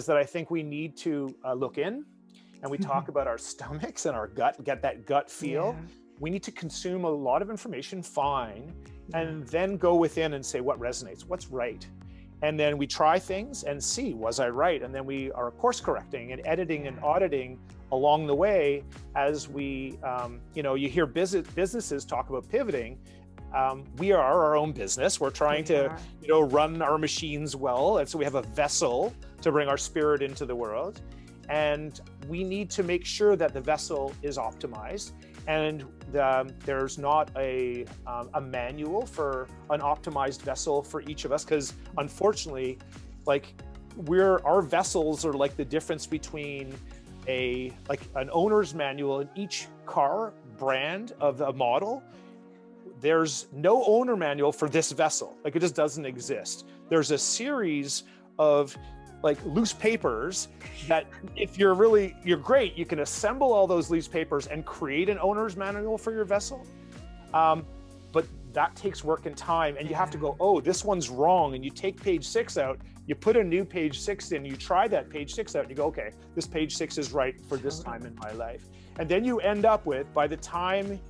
is that I think we need to look in, and we talk about our stomachs and our gut, get that gut feel. Yeah. We need to consume a lot of information, fine, and then go within and say what resonates, what's right. And then we try things and see, was I right? And then we are course correcting and editing and auditing along the way as we, you hear businesses talk about pivoting. We are our own business. We're trying to, run our machines well. And so we have a vessel to bring our spirit into the world. And we need to make sure that the vessel is optimized. And there's not a manual for an optimized vessel for each of us, because unfortunately, our vessels are like the difference between an owner's manual in each car brand of a model. There's no owner manual for this vessel. It just doesn't exist. There's a series of loose papers that if you're great, you can assemble all those loose papers and create an owner's manual for your vessel. But that takes work and time, and you have to go, oh, this one's wrong. And you take page 6 out, you put a new page 6 in, you try that page 6 out, and you go, okay, this page 6 is right for this time in my life. And then you end up with, by the time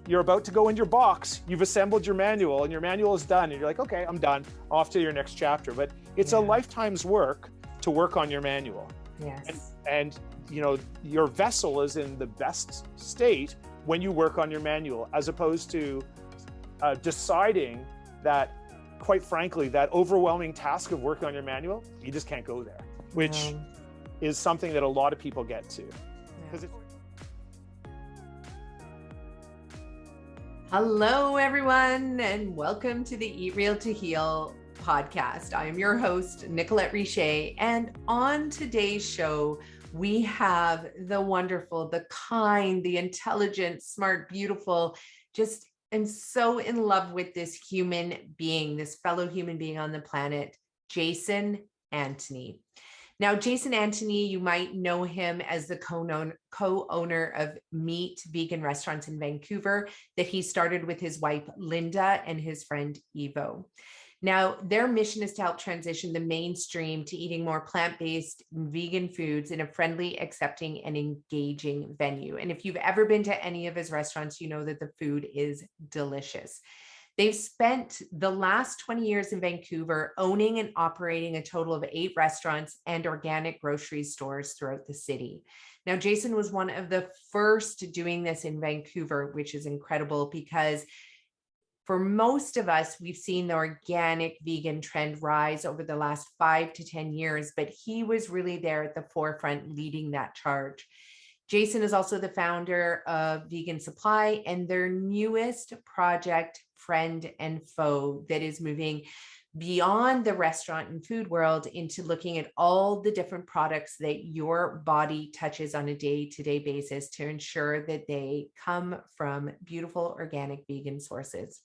you're about to go in your box, you've assembled your manual and your manual is done. And you're like, okay, I'm done, off to your next chapter. But it's a lifetime's work to work on your manual. Yes. And your vessel is in the best state when you work on your manual, as opposed to deciding that, quite frankly, that overwhelming task of working on your manual, you just can't go there, which is something that a lot of people get to. Hello, everyone, and welcome to the Eat Real to Heal podcast. I am your host, Nicolette Richer, and on today's show, we have the wonderful, the kind, the intelligent, smart, beautiful, just am so in love with this human being, this fellow human being on the planet, Jason Antony. Now, Jason Antony, you might know him as the co-owner of MeeT vegan restaurants in Vancouver that he started with his wife, Linda, and his friend, Evo. Now, their mission is to help transition the mainstream to eating more plant-based vegan foods in a friendly, accepting, and engaging venue. And if you've ever been to any of his restaurants, you know that the food is delicious. They've spent the last 20 years in Vancouver owning and operating a total of 8 restaurants and organic grocery stores throughout the city. Now, Jason was one of the first doing this in Vancouver, which is incredible because for most of us, we've seen the organic vegan trend rise over the last 5 to 10 years, but he was really there at the forefront leading that charge. Jason is also the founder of Vegan Supply and their newest project, Friend Faux, that is moving beyond the restaurant and food world into looking at all the different products that your body touches on a day-to-day basis to ensure that they come from beautiful organic vegan sources.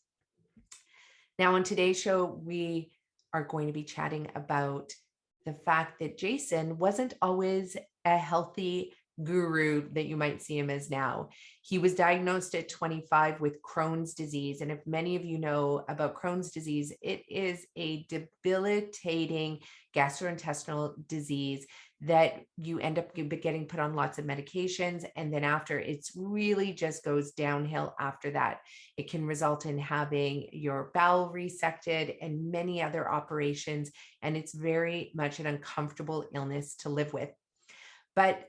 Now, on today's show, we are going to be chatting about the fact that Jason wasn't always a healthy guru that you might see him as now. He was diagnosed at 25 with Crohn's disease. And if many of you know about Crohn's disease, it is a debilitating gastrointestinal disease that you end up getting put on lots of medications. And then after, it's really just goes downhill after that. It can result in having your bowel resected and many other operations. And it's very much an uncomfortable illness to live with. But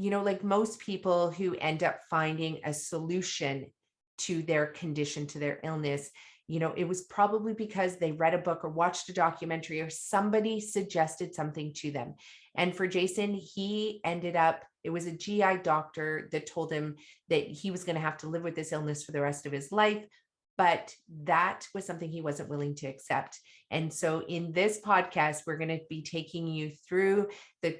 like most people who end up finding a solution to their condition, to their illness, it was probably because they read a book or watched a documentary or somebody suggested something to them. And for Jason, it was a GI doctor that told him that he was going to have to live with this illness for the rest of his life. But that was something he wasn't willing to accept. And so in this podcast, we're going to be taking you through the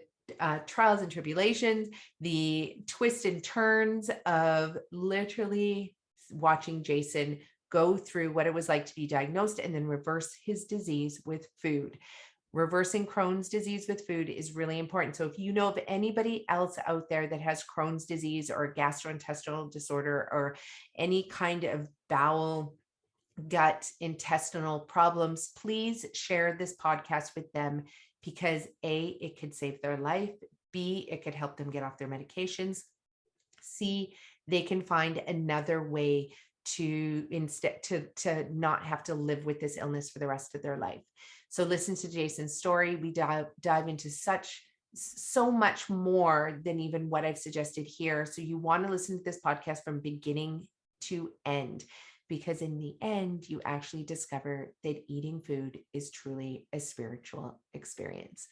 trials and tribulations, the twists and turns of literally watching Jason go through what it was like to be diagnosed and then reverse his disease with food. Reversing Crohn's disease with food is really important. So if you know of anybody else out there that has Crohn's disease or gastrointestinal disorder or any kind of bowel, gut, intestinal problems, please share this podcast with them because A, it could save their life. B, it could help them get off their medications. C, they can find another way to not have to live with this illness for the rest of their life. So listen to Jason's story. We dive into so much more than even what I've suggested here. So you want to listen to this podcast from beginning to end, because in the end, you actually discover that eating food is truly a spiritual experience.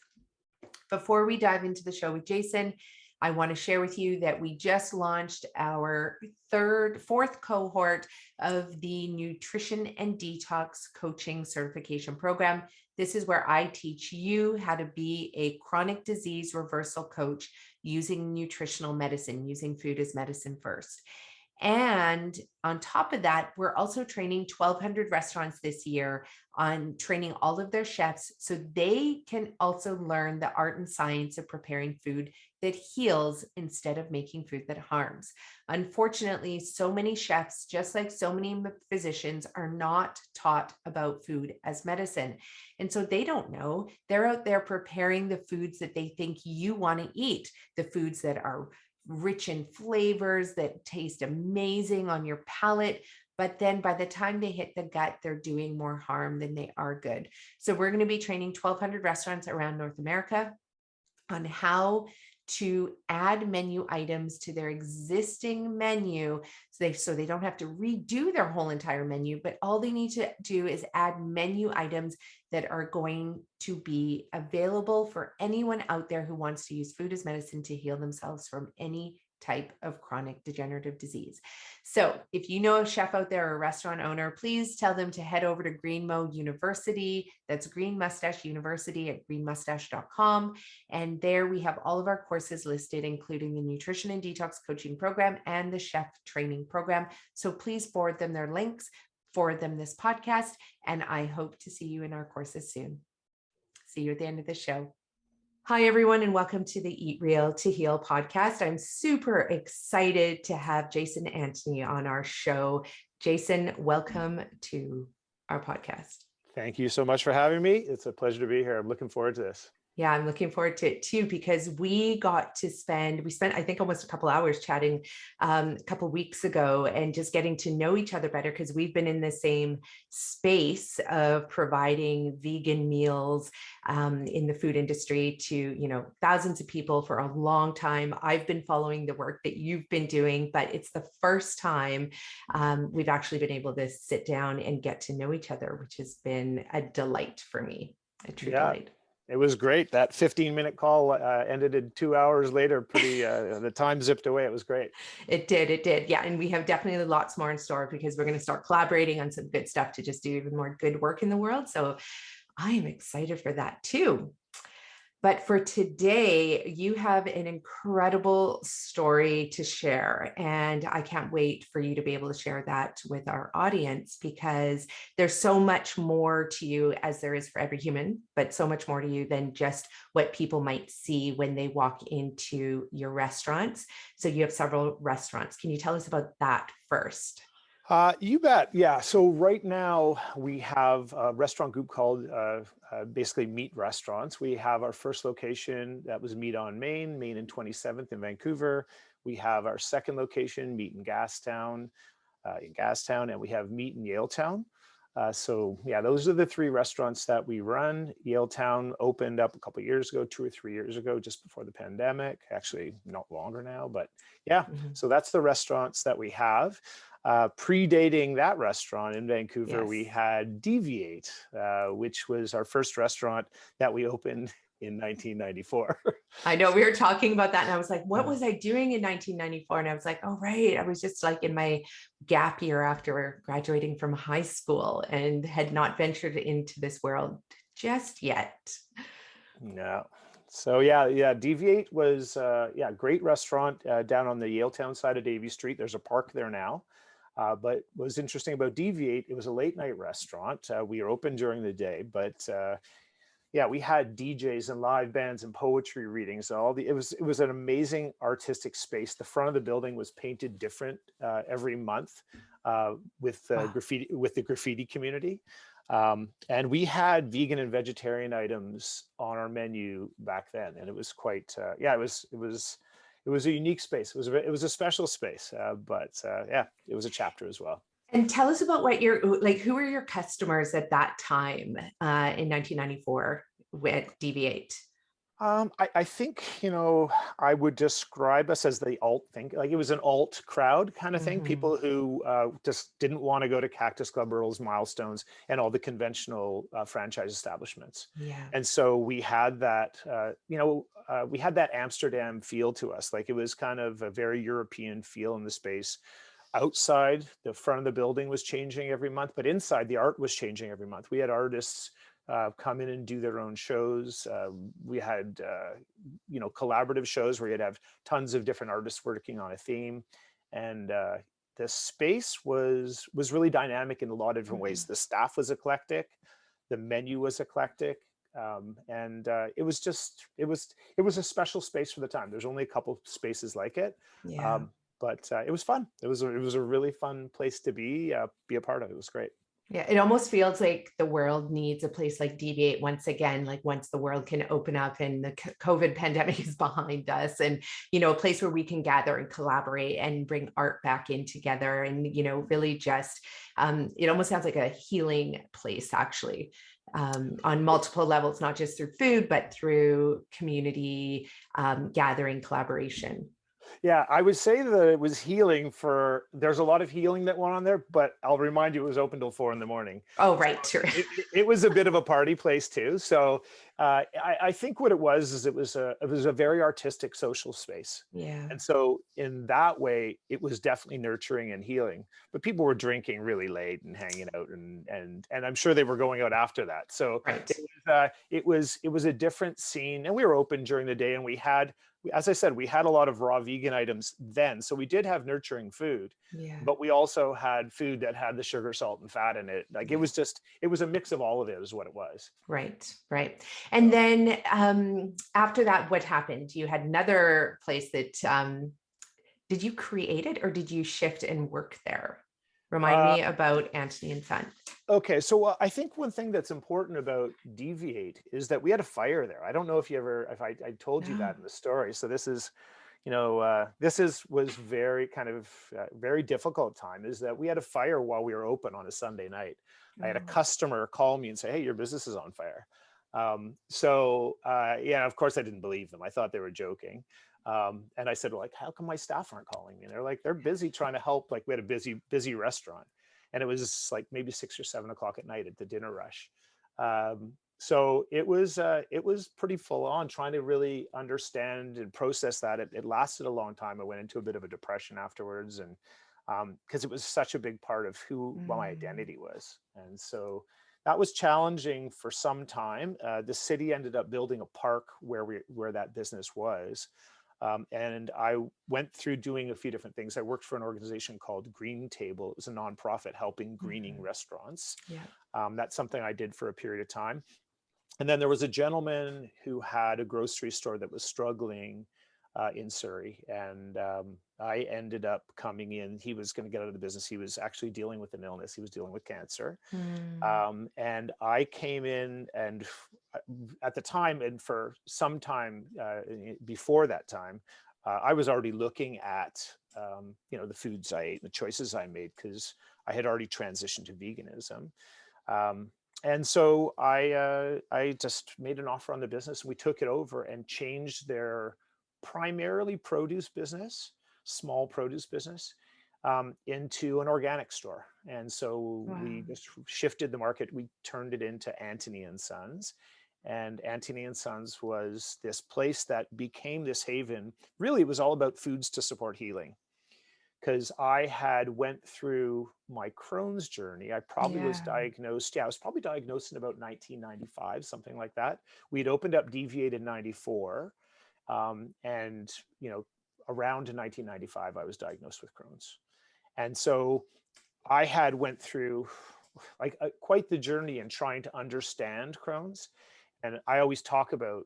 Before we dive into the show with Jason, I want to share with you that we just launched our fourth cohort of the Nutrition and Detox Coaching Certification Program. This is where I teach you how to be a chronic disease reversal coach using nutritional medicine, using food as medicine first. And on top of that, we're also training 1,200 restaurants this year on training all of their chefs so they can also learn the art and science of preparing food that heals instead of making food that harms. Unfortunately, so many chefs, just like so many physicians, are not taught about food as medicine. And so they don't know. They're out there preparing the foods that they think you want to eat, the foods that are rich in flavors, that taste amazing on your palate. But then by the time they hit the gut, they're doing more harm than they are good. So we're going to be training 1,200 restaurants around North America on how to add menu items to their existing menu so they don't have to redo their whole entire menu, but all they need to do is add menu items that are going to be available for anyone out there who wants to use food as medicine to heal themselves from any type of chronic degenerative disease. So if you know a chef out there or a restaurant owner, please tell them to head over to Greenmo University. That's Green Mustache University at greenmustache.com. And there we have all of our courses listed, including the Nutrition and Detox Coaching Program and the Chef Training Program. So please forward them their links, forward them this podcast, and I hope to see you in our courses soon. See you at the end of the show. Hi, everyone, and welcome to the Eat Real to Heal podcast. I'm super excited to have Jason Anthony on our show. Jason, welcome to our podcast. Thank you so much for having me. It's a pleasure to be here. I'm looking forward to this. Yeah, I'm looking forward to it too, because we spent, I think, almost a couple hours chatting a couple weeks ago and just getting to know each other better, because we've been in the same space of providing vegan meals in the food industry to, thousands of people for a long time. I've been following the work that you've been doing, but it's the first time we've actually been able to sit down and get to know each other, which has been a delight for me, a true delight. It was great. That 15-minute call ended in 2 hours later. The time zipped away. It was great. It did. Yeah. And we have definitely lots more in store, because we're going to start collaborating on some good stuff to just do even more good work in the world. So I am excited for that too. But for today, you have an incredible story to share. And I can't wait for you to be able to share that with our audience, because there's so much more to you, as there is for every human, but so much more to you than just what people might see when they walk into your restaurants. So you have several restaurants. Can you tell us about that first? You bet. Yeah. So right now we have a restaurant group called basically MeeT Restaurants. We have our first location that was MeeT on Main and 27th in Vancouver. We have our second location, MeeT in Gastown, and we have MeeT in Yaletown. So yeah, those are the three restaurants that we run. Yaletown opened up a couple of years ago, 2 or 3 years ago, just before the pandemic. Actually, not longer now, but yeah. Mm-hmm. So that's the restaurants that we have. Predating that restaurant in Vancouver, yes, we had Deviate, which was our first restaurant that we opened in 1994. I know, we were talking about that and I was like, what was I doing in 1994? And I was like, oh, right. I was just like in my gap year after graduating from high school and had not ventured into this world just yet. No. So yeah, Deviate was great restaurant down on the Yaletown side of Davie Street. There's a park there now. But what was interesting about Deviate, it was a late night restaurant. We were open during the day, but we had DJs and live bands and poetry readings. It was an amazing artistic space. The front of the building was painted different every month with the graffiti community. And we had vegan and vegetarian items on our menu back then, and it was quite, it was a unique space. It was a special space, but yeah, it was a chapter as well. And tell us about what who were your customers at that time in 1994 with Deviate? I think, I would describe us as the alt thing. Like, it was an alt crowd kind of thing. People who just didn't want to go to Cactus Club, Earl's, Milestones, and all the conventional franchise establishments. Yeah. And so we had that, we had that Amsterdam feel to us. Like, it was kind of a very European feel in the space. Outside, the front of the building was changing every month, but inside, the art was changing every month. We had artists come in and do their own shows. We had, collaborative shows where you'd have tons of different artists working on a theme. And the space was really dynamic in a lot of different ways. The staff was eclectic, the menu was eclectic. And it was a special space for the time. There's only a couple spaces like it. Yeah. But it was fun. It was a really fun place to be a part of. It was great. Yeah, it almost feels like the world needs a place like Deviate once again, like once the world can open up and the COVID pandemic is behind us, and, a place where we can gather and collaborate and bring art back in together. And, really just, it almost sounds like a healing place, actually, on multiple levels, not just through food, but through community gathering, collaboration. Yeah, I would say that it was healing there's a lot of healing that went on there, but I'll remind you, it was open till 4 a.m. Oh, right. Sure. It was a bit of a party place too. So I think what it was is it was a very artistic social space. Yeah. And so in that way, it was definitely nurturing and healing, but people were drinking really late and hanging out, and I'm sure they were going out after that. So right. it was a different scene, and we were open during the day, and as I said, we had a lot of raw vegan items then. So we did have nurturing food, but we also had food that had the sugar, salt, and fat in it. Like, it was a mix of all of it is what it was. Right. Right. And then after that, what happened? You had another place that, did you create it or did you shift and work there? Remind me about Anthony and Son. Okay, so I think one thing that's important about Deviate is that we had a fire there. I don't know if I told you that in the story. So this is, was very kind of very difficult time, is that we had a fire while we were open on a Sunday night. I had a customer call me and say, "Hey, your business is on fire." Of course I didn't believe them. I thought they were joking. And I said, well, like, how come my staff aren't calling me? And they're like, they're busy trying to help. Like, we had a busy restaurant, and it was like maybe 6 or 7 o'clock at night at the dinner rush. So it was pretty full on trying to really understand and process that. It lasted a long time. I went into a bit of a depression afterwards, and because it was such a big part of who my identity was. And so that was challenging for some time. The city ended up building a park where that business was. And I went through doing a few different things. I worked for an organization called Green Table. It was a nonprofit helping greening restaurants. Yeah. That's something I did for a period of time. And then there was a gentleman who had a grocery store that was struggling in Surrey. And I ended up coming in. He was going to get out of the business. He was actually dealing with an illness. He was dealing with cancer. And I came in, and at the time, and for some time before that time, I was already looking at, the foods I ate, the choices I made, because I had already transitioned to veganism. And so I just made an offer on the business. We took it over and changed their primarily produce business, small produce business, into an organic store. And so we just shifted the market. We turned it into Anthony and Sons. And Anthony and Sons was this place that became this haven. Really, it was all about foods to support healing. Because I had went through my Crohn's journey. I probably was diagnosed. Yeah, I was probably diagnosed in about 1995, something like that. We'd opened up Deviate in 94. And, around 1995, I was diagnosed with Crohn's. And so I had went through quite the journey in trying to understand Crohn's. And I always talk about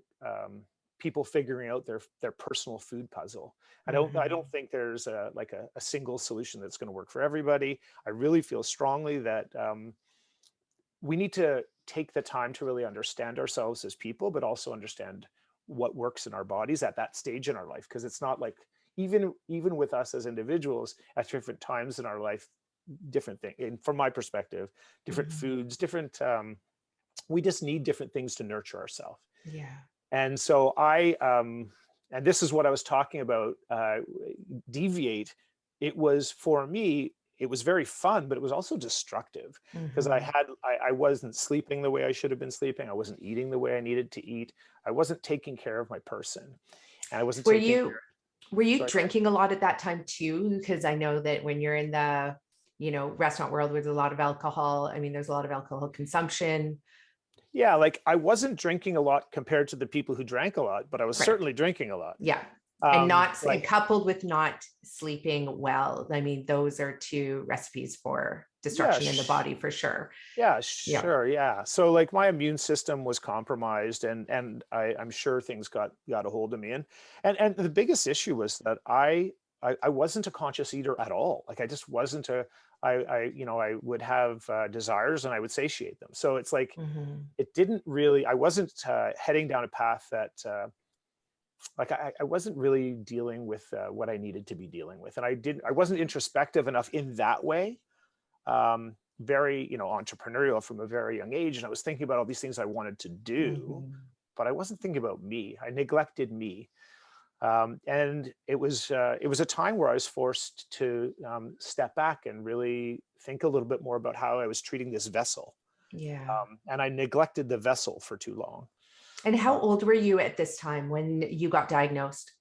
people figuring out their personal food puzzle. I don't think there's a single solution that's going to work for everybody. I really feel strongly that we need to take the time to really understand ourselves as people, but also understand what works in our bodies at that stage in our life. Because it's not like, even with us as individuals at different times in our life, different thing. And from my perspective, different foods, different, we just need different things to nurture ourselves. Yeah. And so and this is what I was talking about, deviate. It was, for me, it was very fun, but it was also destructive, because I wasn't sleeping the way I should have been sleeping. I wasn't eating the way I needed to eat. I wasn't taking care of my person. And I wasn't Were you Sorry. drinking a lot at that time too? Because I know that when you're in the, restaurant world, with a lot of alcohol, I mean, there's a lot of alcohol consumption. Yeah, like I wasn't drinking a lot compared to the people who drank a lot, but I was certainly drinking a lot. Yeah. And Like, coupled with not sleeping well. I mean, those are two recipes for destruction in the body for sure. Yeah, sure. Yeah. So like my immune system was compromised, and I'm sure things got a hold of me. And the biggest issue was that I wasn't a conscious eater at all. Like I just wasn't I would have desires and I would satiate them. So it's like, it didn't really, I wasn't heading down a path that, like I wasn't really dealing with what I needed to be dealing with. And I wasn't introspective enough in that way. Very, entrepreneurial from a very young age. And I was thinking about all these things I wanted to do, but I wasn't thinking about me. I neglected me. And it was a time where I was forced to step back and really think a little bit more about how I was treating this vessel. Yeah. And I neglected the vessel for too long. And how old were you at this time when you got diagnosed?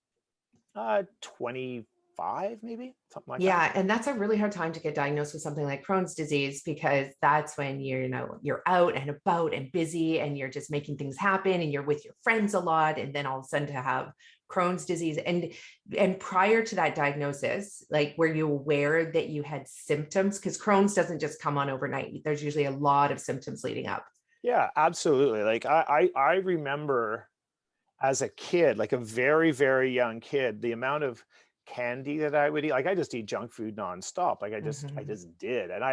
25, maybe, something like that. Yeah. And that's a really hard time to get diagnosed with something like Crohn's disease, because that's when you're out and about and busy and you're just making things happen and you're with your friends a lot. And then all of a sudden to have Crohn's disease. And prior to that diagnosis, like, were you aware that you had symptoms? Because Crohn's doesn't just come on overnight. There's usually a lot of symptoms leading up. Yeah, absolutely. Like I remember as a kid, like a very, very young kid, the amount of candy that I would eat. Like I just eat junk food nonstop. Like I just did. And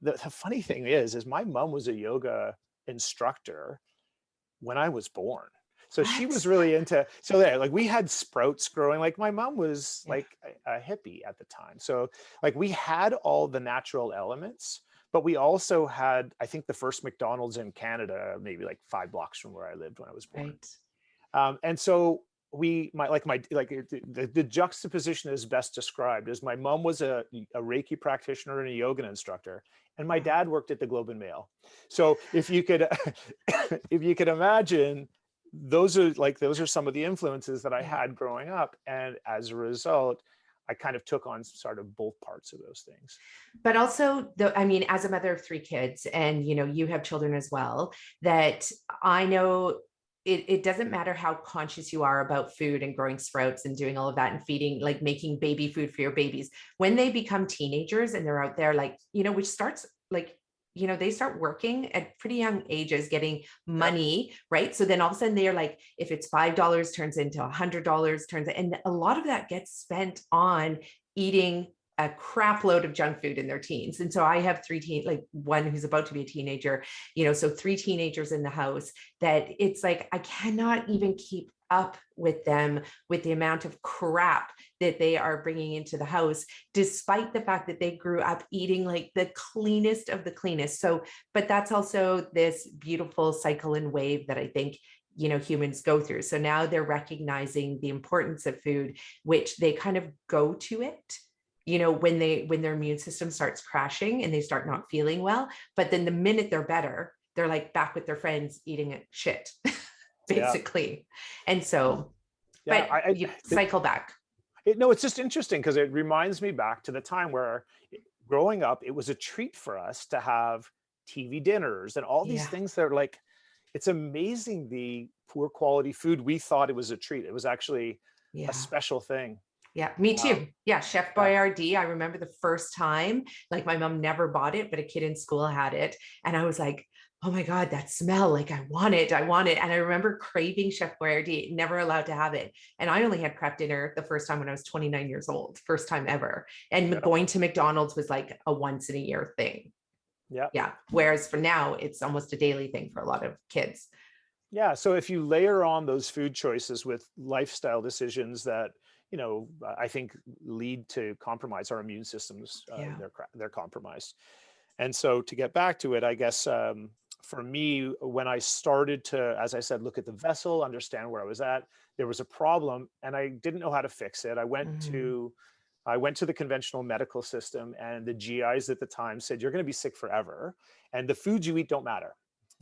the funny thing is my mom was a yoga instructor when I was born. So she was really into, so there, like we had sprouts growing. Like my mom was like a hippie at the time. So like we had all the natural elements, but we also had, I think, the first McDonald's in Canada, maybe like 5 blocks from where I lived when I was born. Right. And so the juxtaposition is best described as my mom was a Reiki practitioner and a yoga instructor, and my dad worked at the Globe and Mail. So if you could imagine, those are some of the influences that I had growing up, and as a result, I kind of took on sort of both parts of those things. But also, as a mother of 3 kids, and you have children as well, that I know it doesn't matter how conscious you are about food and growing sprouts and doing all of that and feeding, like making baby food for your babies. When they become teenagers and they're out there, like, which starts like, they start working at pretty young ages, getting money, right? So then all of a sudden they're like, if it's $5 turns into $100, and a lot of that gets spent on eating a crap load of junk food in their teens. And so I have 3 like one who's about to be a teenager, so 3 teenagers in the house, that it's like, I cannot even keep up with them with the amount of crap that they are bringing into the house, despite the fact that they grew up eating like the cleanest of the cleanest. So, but that's also this beautiful cycle and wave that I think, humans go through. So now they're recognizing the importance of food, which they kind of go to it, when their immune system starts crashing and they start not feeling well. But then the minute they're better, they're like back with their friends eating shit. Basically. And so, but you cycle back. It's just interesting because it reminds me back to the time where growing up, it was a treat for us to have TV dinners and all these things that are like, it's amazing the poor quality food. We thought it was a treat. It was actually a special thing. Yeah, me too. Yeah, Chef Boyardee. I remember the first time, like my mom never bought it, but a kid in school had it. And I was like, oh my God, that smell, like I want it. And I remember craving Chef Boyardee, never allowed to have it. And I only had prep dinner the first time when I was 29 years old, first time ever. And going to McDonald's was like a once in a year thing. Yeah. Yeah. Whereas for now, it's almost a daily thing for a lot of kids. Yeah. So if you layer on those food choices with lifestyle decisions that, I think lead to compromise our immune systems, Yeah. they're compromised. And so to get back to it, I guess for me, when I started to, as I said, look at the vessel, understand where I was at, there was a problem and I didn't know how to fix it. Mhm. I went to the conventional medical system, and the GIs at the time said, you're going to be sick forever and the foods you eat don't matter.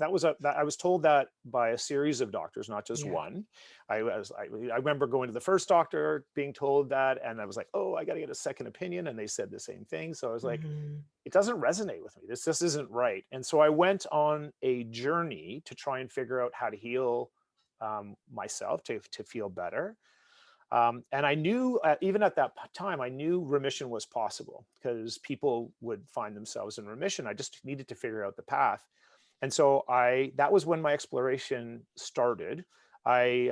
I was told that by a series of doctors, not just Yeah. one. I remember going to the first doctor, being told that, and I was like, oh, I got to get a second opinion, and they said the same thing. So I was like, Mhm. it doesn't resonate with me. This just isn't right. And so I went on a journey to try and figure out how to heal myself to feel better. And I knew, even at that time, I knew remission was possible because people would find themselves in remission. I just needed to figure out the path. And so that was when my exploration started. I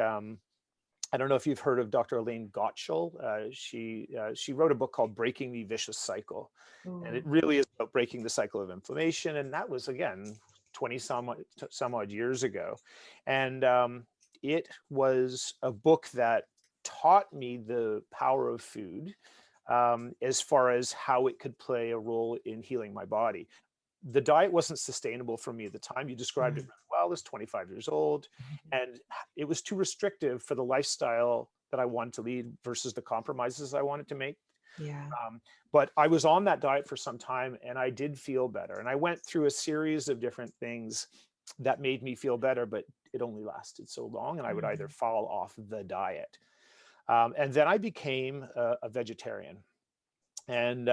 don't know if you've heard of Dr. Elaine Gottschall. She wrote a book called Breaking the Vicious Cycle. And it Ooh. really is about breaking the cycle of inflammation. And that was, again, 20 some odd years ago. And it was a book that taught me the power of food, as far as how it could play a role in healing my body. The diet wasn't sustainable for me at the time. You described it Mm. really well. I was 25 years old, and it was too restrictive for the lifestyle that I wanted to lead versus the compromises I wanted to make. Yeah. But I was on that diet for some time, and I did feel better. And I went through a series of different things that made me feel better, but it only lasted so long, and I would either Mhm. fall off the diet. And then I became a vegetarian. And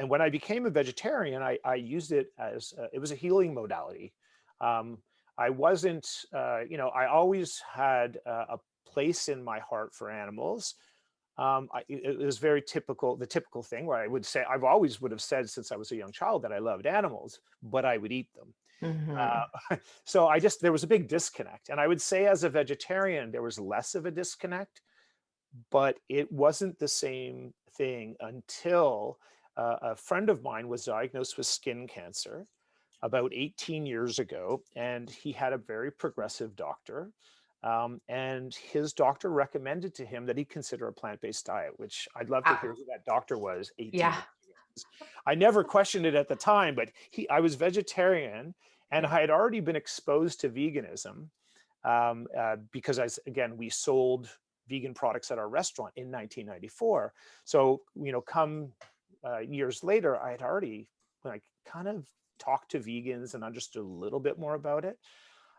when I became a vegetarian, I used it as it was a healing modality. Um, I wasn't, I always had a place in my heart for animals. It was very typical, the typical thing where I would say, I've always would have said since I was a young child that I loved animals, but I would eat them. Mhm. So there was a big disconnect. And I would say as a vegetarian, there was less of a disconnect, but it wasn't the same thing until a friend of mine was diagnosed with skin cancer about 18 years ago, and he had a very progressive doctor. And his doctor recommended to him that he consider a plant-based diet, which I'd love to hear Ah, who that doctor was 18 yeah. years ago. I never questioned it at the time, but I was vegetarian and Yeah. I had already been exposed to veganism, because again, we sold vegan products at our restaurant in 1994. So, come years later, I had already like kind of talked to vegans and understood a little bit more about it.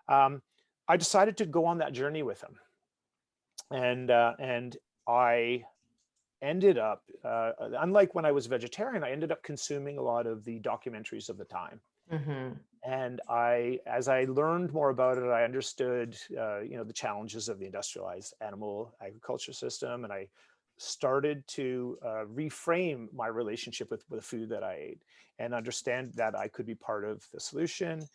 Um, I decided to go on that journey with him, and I ended up, unlike when I was vegetarian, I ended up consuming a lot of the documentaries of the time. Mhm. And as I learned more about it, I understood, the challenges of the industrialized animal agriculture system, and I started to reframe my relationship with the food that I ate, and understand that I could be part of the solution.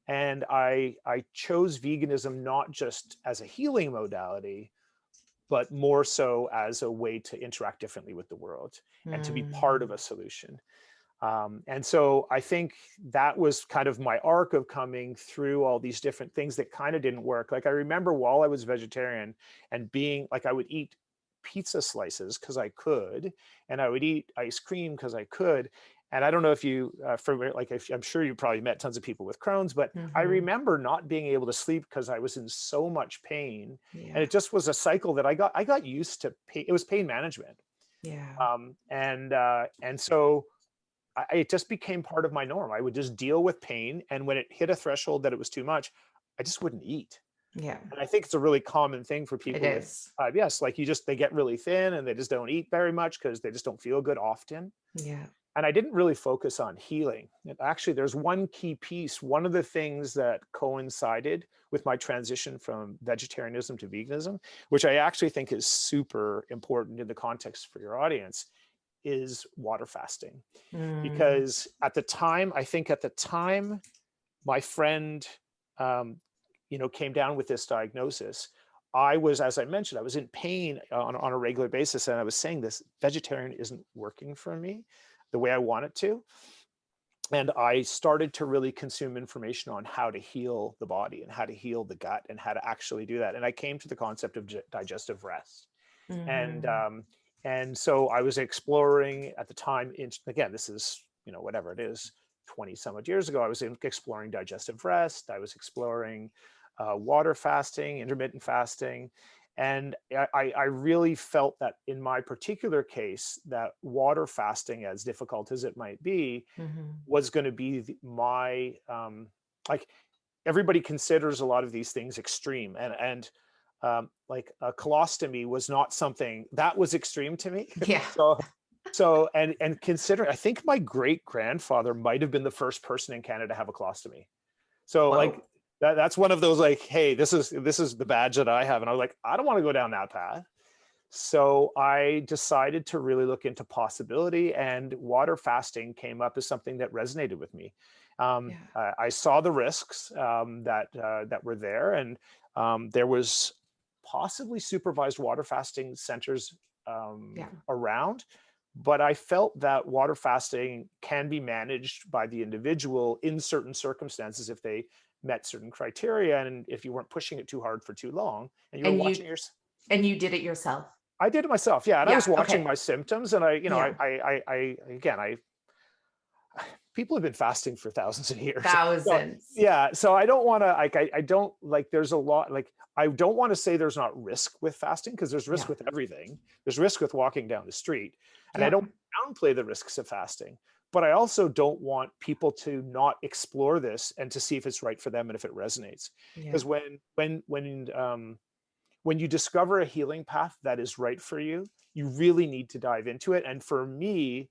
And I chose veganism not just as a healing modality, but more so as a way to interact differently with the world and to be part of Mm. a solution. And so I think that was kind of my arc of coming through all these different things that kind of didn't work. Like I remember while I was vegetarian and being like, I would eat pizza slices because I could, and I would eat ice cream because I could. And I don't know if you, if I'm sure you probably met tons of people with Crohn's, but I Mhm. remember not being able to sleep because I was in so much pain, and Yeah. it just was a cycle that I got used to. It was pain management, Yeah. and so it just became part of my norm. I would just deal with pain, and when it hit a threshold that it was too much, I just wouldn't eat. Yeah. And I think it's a really common thing for It people with is. IBS. Like they get really thin and they just don't eat very much because they just don't feel good often. Yeah. And I didn't really focus on healing. And actually, there's one key piece. One of the things that coincided with my transition from vegetarianism to veganism, which I actually think is super important in the context for your audience, is water fasting. Mm. Because I think at the time, my friend, um, came down with this diagnosis. I was, as I mentioned, I was in pain on a regular basis. And I was saying this vegetarian isn't working for me the way I want it to. And I started to really consume information on how to heal the body and how to heal the gut and how to actually do that. And I came to the concept of digestive rest. And Mm-hmm. and so I was exploring at the time. Again, this is, whatever it is, 20 some odd years ago. I was exploring digestive rest. I was exploring water fasting, intermittent fasting, and I really felt that in my particular case, that water fasting, as difficult as it might be, Mm-hmm. was going to be my like, everybody considers a lot of these things extreme, and like a colostomy was not something that was extreme to me. Yeah. So consider, I think my great grandfather might have been the first person in Canada to have a colostomy. So like Whoa. that's one of those, like, hey, this is the badge that I have, and I was like, I don't want to go down that path. So I decided to really look into possibility, and water fasting came up as something that resonated with me. Yeah. I saw the risks that were there, and there was possibly supervised water fasting centers Yeah. around, but I felt that water fasting can be managed by the individual in certain circumstances if they met certain criteria, and if you weren't pushing it too hard for too long, and you were And watching you your. and you did it yourself. I did it myself, yeah, and I was Yeah. watching Okay. my symptoms, and Yeah. I people have been fasting for thousands of years. So, Thousands. yeah, so I don't want to, like, I don't, like, there's a lot, like, I don't want to say there's not risk with fasting, because there's risk Yeah. with everything. There's risk with walking down the street, and I Yeah. don't downplay the risks of fasting, but I also don't want people to not explore this and to see if it's right for them and if it resonates. Yeah. Because when you discover a healing path that is right for you, you really need to dive into it. And for me,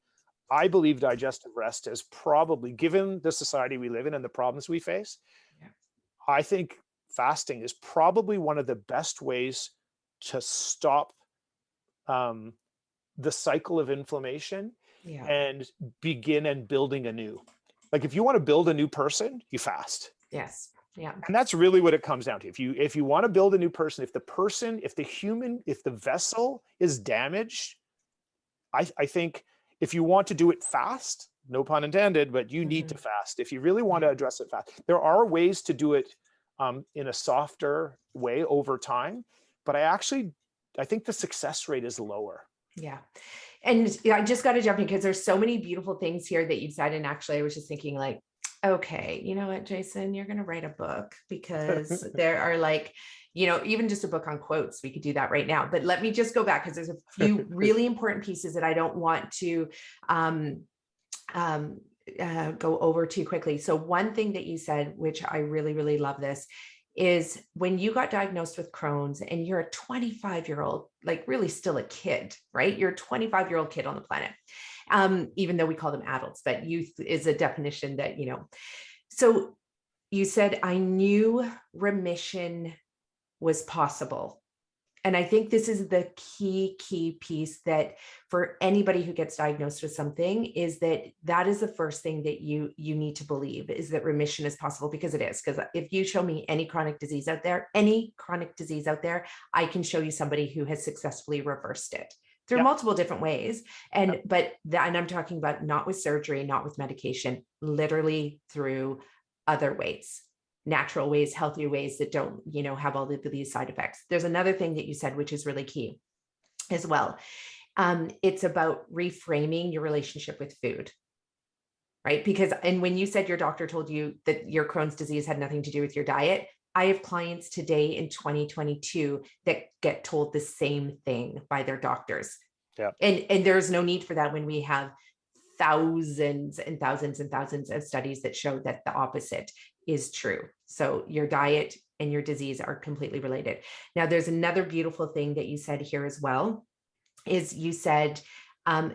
I believe digestive rest is probably, given the society we live in and the problems we face, Yeah. I think fasting is probably one of the best ways to stop um, the cycle of inflammation Yeah. and begin and building anew. Like, if you want to build a new person, you fast. Yes. Yeah. And that's really what it comes down to. If you want to build a new person, if the vessel is damaged, I think if you want to do it fast, no pun intended, but you need to Mm-hmm. fast. If you really want Yeah. to address it fast, there are ways to do it in a softer way over time. But I think the success rate is lower. Yeah. And I just got to jump in because there's so many beautiful things here that you've said. And actually, I was just thinking, like, okay, you know what, Jason, you're going to write a book, because there are, like, even just a book on quotes. We could do that right now. But let me just go back, because there's a few really important pieces that I don't want to go over too quickly. So one thing that you said, which I really, really love this, is when you got diagnosed with Crohn's and you're a 25-year-old, like really still a kid, right? You're a 25-year-old kid on the planet. Even though we call them adults, but youth is a definition that, so you said, I knew remission was possible. And I think this is the key piece, that for anybody who gets diagnosed with something, is that is the first thing that you need to believe, is that remission is possible, because it is. Because if you show me any chronic disease out there, I can show you somebody who has successfully reversed it through Yep. multiple different ways. And, Yep. and I'm talking about not with surgery, not with medication, literally through other ways. Natural ways, healthier ways that don't, have all these side effects. There's another thing that you said, which is really key as well. It's about reframing your relationship with food, right? Because, and when you said your doctor told you that your Crohn's disease had nothing to do with your diet, I have clients today in 2022 that get told the same thing by their doctors. Yeah. And there's no need for that when we have thousands and thousands and thousands of studies that show that the opposite is true. So your diet and your disease are completely related. Now, there's another beautiful thing that you said here as well, is you said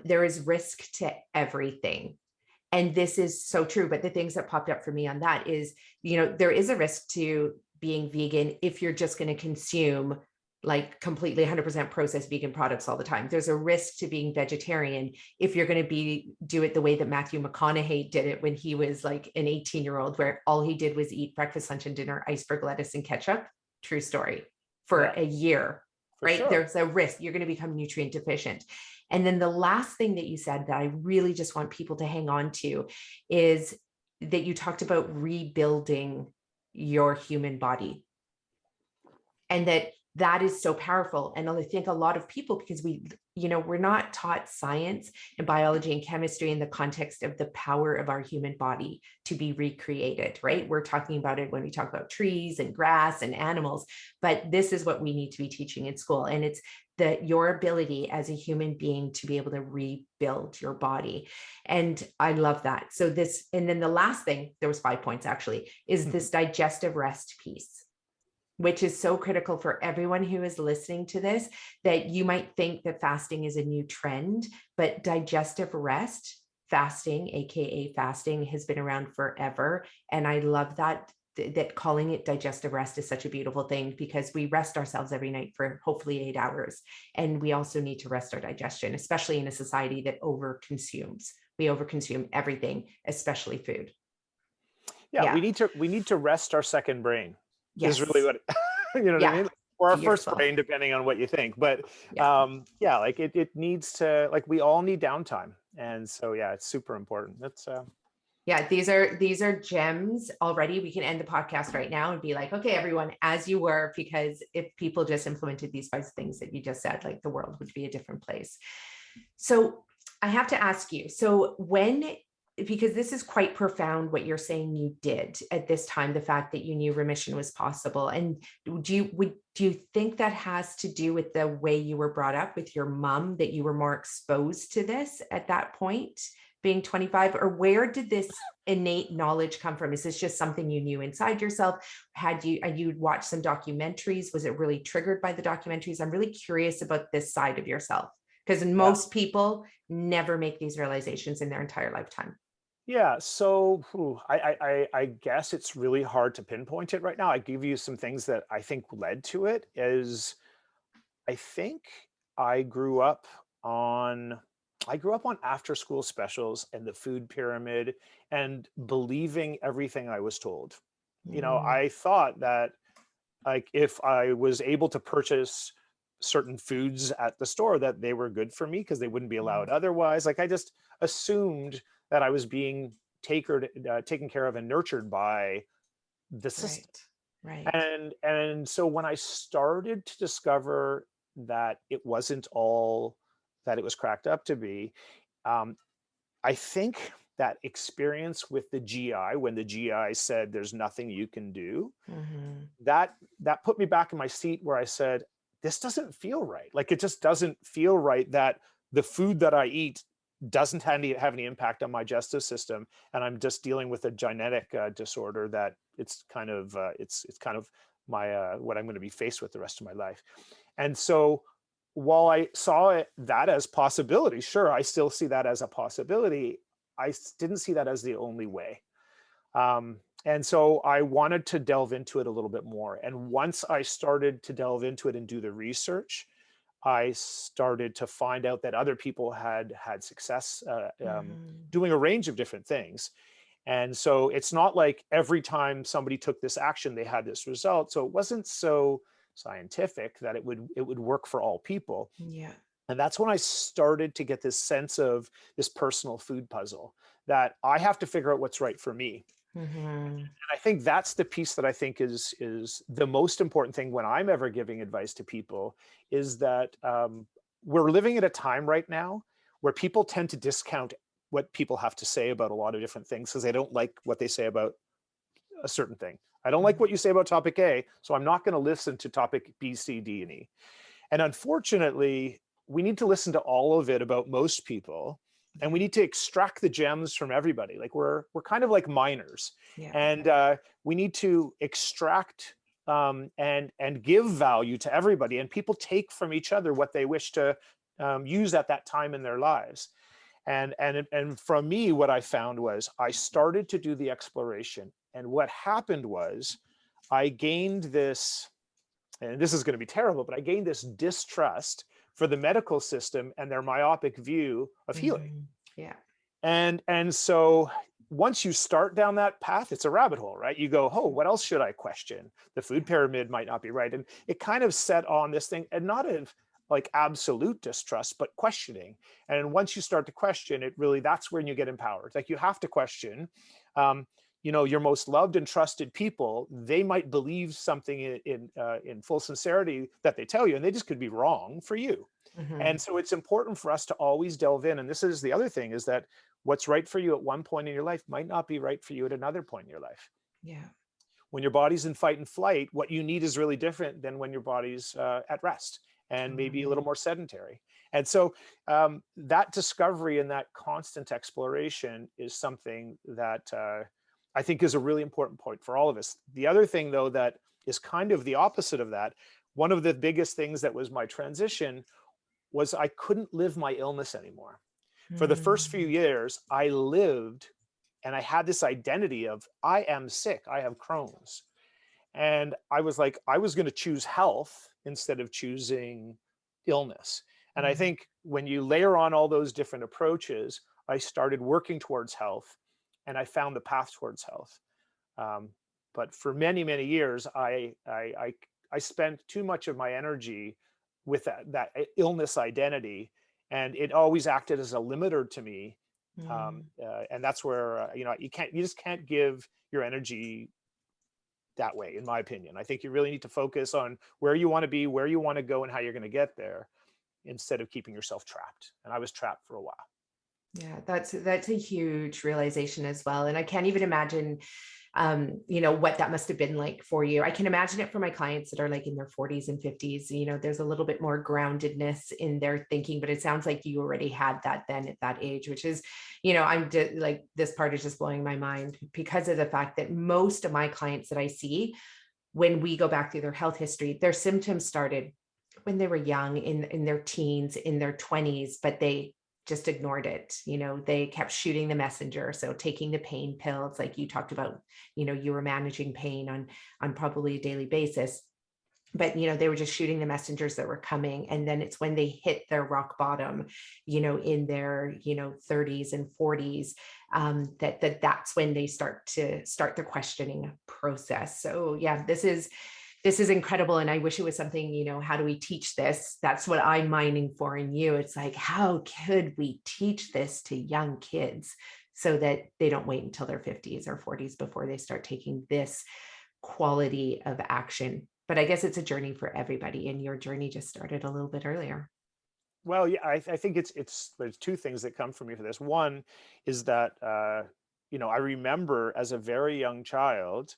there is risk to everything. And this is so true. But the things that popped up for me on that is, there is a risk to being vegan if you're just going to consume like completely 100% processed vegan products all the time. There's a risk to being vegetarian if you're going to do it the way that Matthew McConaughey did it when he was like an 18-year-old, where all he did was eat breakfast, lunch, and dinner, iceberg lettuce and ketchup. True story. For a year, right? Sure. There's a risk you're going to become nutrient deficient. And then the last thing that you said that I really just want people to hang on to is that you talked about rebuilding your human body, and that is so powerful. And I think a lot of people, because we're not taught science and biology and chemistry in the context of the power of our human body to be recreated, right? We're talking about it when we talk about trees and grass and animals, but this is what we need to be teaching in school. And it's your ability as a human being to be able to rebuild your body. And I love that. So and then the last thing, there was 5 points actually, is this digestive rest piece, which is so critical for everyone who is listening to this, that you might think that fasting is a new trend, but digestive rest, fasting, AKA fasting, has been around forever. And I love that calling it digestive rest is such a beautiful thing, because we rest ourselves every night for hopefully 8 hours. And we also need to rest our digestion, especially in a society that overconsumes. We overconsume everything, especially food. Yeah. We need to rest our second brain. Yes. Is really what you know what I mean? Or our first brain, depending on what you think. But like it needs to, like, we all need downtime. And so it's super important. That's these are gems already. We can end the podcast right now and be like, okay, everyone, as you were, because if people just implemented these 5 things that you just said, like, the world would be a different place. So I have to ask you, because this is quite profound what you're saying you did at this time, the fact that you knew remission was possible. And do you think that has to do with the way you were brought up with your mom, that you were more exposed to this at that point, being 25? Or where did this innate knowledge come from? Is this just something you knew inside yourself? Had you watched some documentaries? Was it really triggered by the documentaries? I'm really curious about this side of yourself, because most people never make these realizations in their entire lifetime. Yeah, so I guess it's really hard to pinpoint it right now. I give you some things that I think led to it. Is I think I grew up on after school specials and the food pyramid, and believing everything I was told. I thought that, like, if I was able to purchase certain foods at the store, that they were good for me because they wouldn't be allowed otherwise. Like, I just assumed that I was being taken care of and nurtured by the system. Right. And so when I started to discover that it wasn't all that it was cracked up to be, I think that experience with the GI, when the GI said there's nothing you can do, that put me back in my seat, where I said, this doesn't feel right. Like, it just doesn't feel right that the food that I eat doesn't have any impact on my digestive system, and I'm just dealing with a genetic disorder that it's kind of my what I'm going to be faced with the rest of my life. And so while I saw that as possibility, sure, I still see that as a possibility, I didn't see that as the only way. And so I wanted to delve into it a little bit more. And once I started to delve into it and do the research, I started to find out that other people had success doing a range of different things. And so it's not like every time somebody took this action, they had this result. So it wasn't so scientific that it would work for all people. Yeah. And that's when I started to get this sense of this personal food puzzle, that I have to figure out what's right for me. And I think that's the piece that I think is the most important thing when I'm ever giving advice to people, is that we're living at a time right now where people tend to discount what people have to say about a lot of different things because they don't like what they say about a certain thing. I don't like what you say about topic A, so I'm not going to listen to topic B, C, D, and E. And unfortunately, we need to listen to all of it about most people. And we need to extract the gems from everybody. Like, we're kind of like miners, and we need to extract and give value to everybody. And people take from each other what they wish to use at that time in their lives. And from me, what I found was I started to do the exploration. And what happened was I gained this, and this is going to be terrible, but I gained this distrust for the medical system and their myopic view of healing. And so once you start down that path, it's a rabbit hole, right? You go, oh, what else should I question? The food pyramid might not be right. And it kind of set on this thing, and not of like absolute distrust, but questioning. And once you start to question it, really, that's when you get empowered. Like you have to question. Your most loved and trusted people, they might believe something in full sincerity that they tell you, and they just could be wrong for you. Mm-hmm. And so it's important for us to always delve in. And this is the other thing, is that what's right for you at one point in your life might not be right for you at another point in your life. Yeah. When your body's in fight and flight, what you need is really different than when your body's at rest and maybe a little Totally. more sedentary. And so that discovery and that constant exploration is something that I think is a really important point for all of us. The other thing, though, that is kind of the opposite of that, one of the biggest things that was my transition was I couldn't live my illness anymore. For the first few Mm. years, I lived and I had this identity of, I am sick, I have Crohn's. And I was like, I was going to choose health instead of choosing illness. And I Mm. think when you layer on all those different approaches, I started working towards health and I found the path towards health. Um, but for many, many years, I spent too much of my energy with that illness identity, and it always acted as a limiter to me. Mm. And that's where you just can't give your energy that way, in my opinion. I think you really need to focus on where you want to be, where you want to go, and how you're going to get there, instead of keeping yourself trapped. And I was trapped for a while. Yeah, that's a huge realization as well. And I can't even imagine what that must have been like for you. I can imagine it for my clients that are like in their 40s and 50s. There's a little bit more groundedness in their thinking, but it sounds like you already had that then at that age, which is, like, this part is just blowing my mind because of the fact that most of my clients that I see, when we go back through their health history, their symptoms started when they were young, in their teens, in their 20s, but they just ignored it. They kept shooting the messenger. So taking the pain pills, like you talked about, you were managing pain on probably a daily basis, but they were just shooting the messengers that were coming. And then it's when they hit their rock bottom, in their 30s and 40s, that's when they start the questioning process. So yeah, this is incredible. And I wish it was something, how do we teach this? That's what I'm mining for in you. It's like, how could we teach this to young kids so that they don't wait until their 50s or 40s before they start taking this quality of action? But I guess it's a journey for everybody. And your journey just started a little bit earlier. Well, yeah, I think there's two things that come from me for this. One is that I remember as a very young child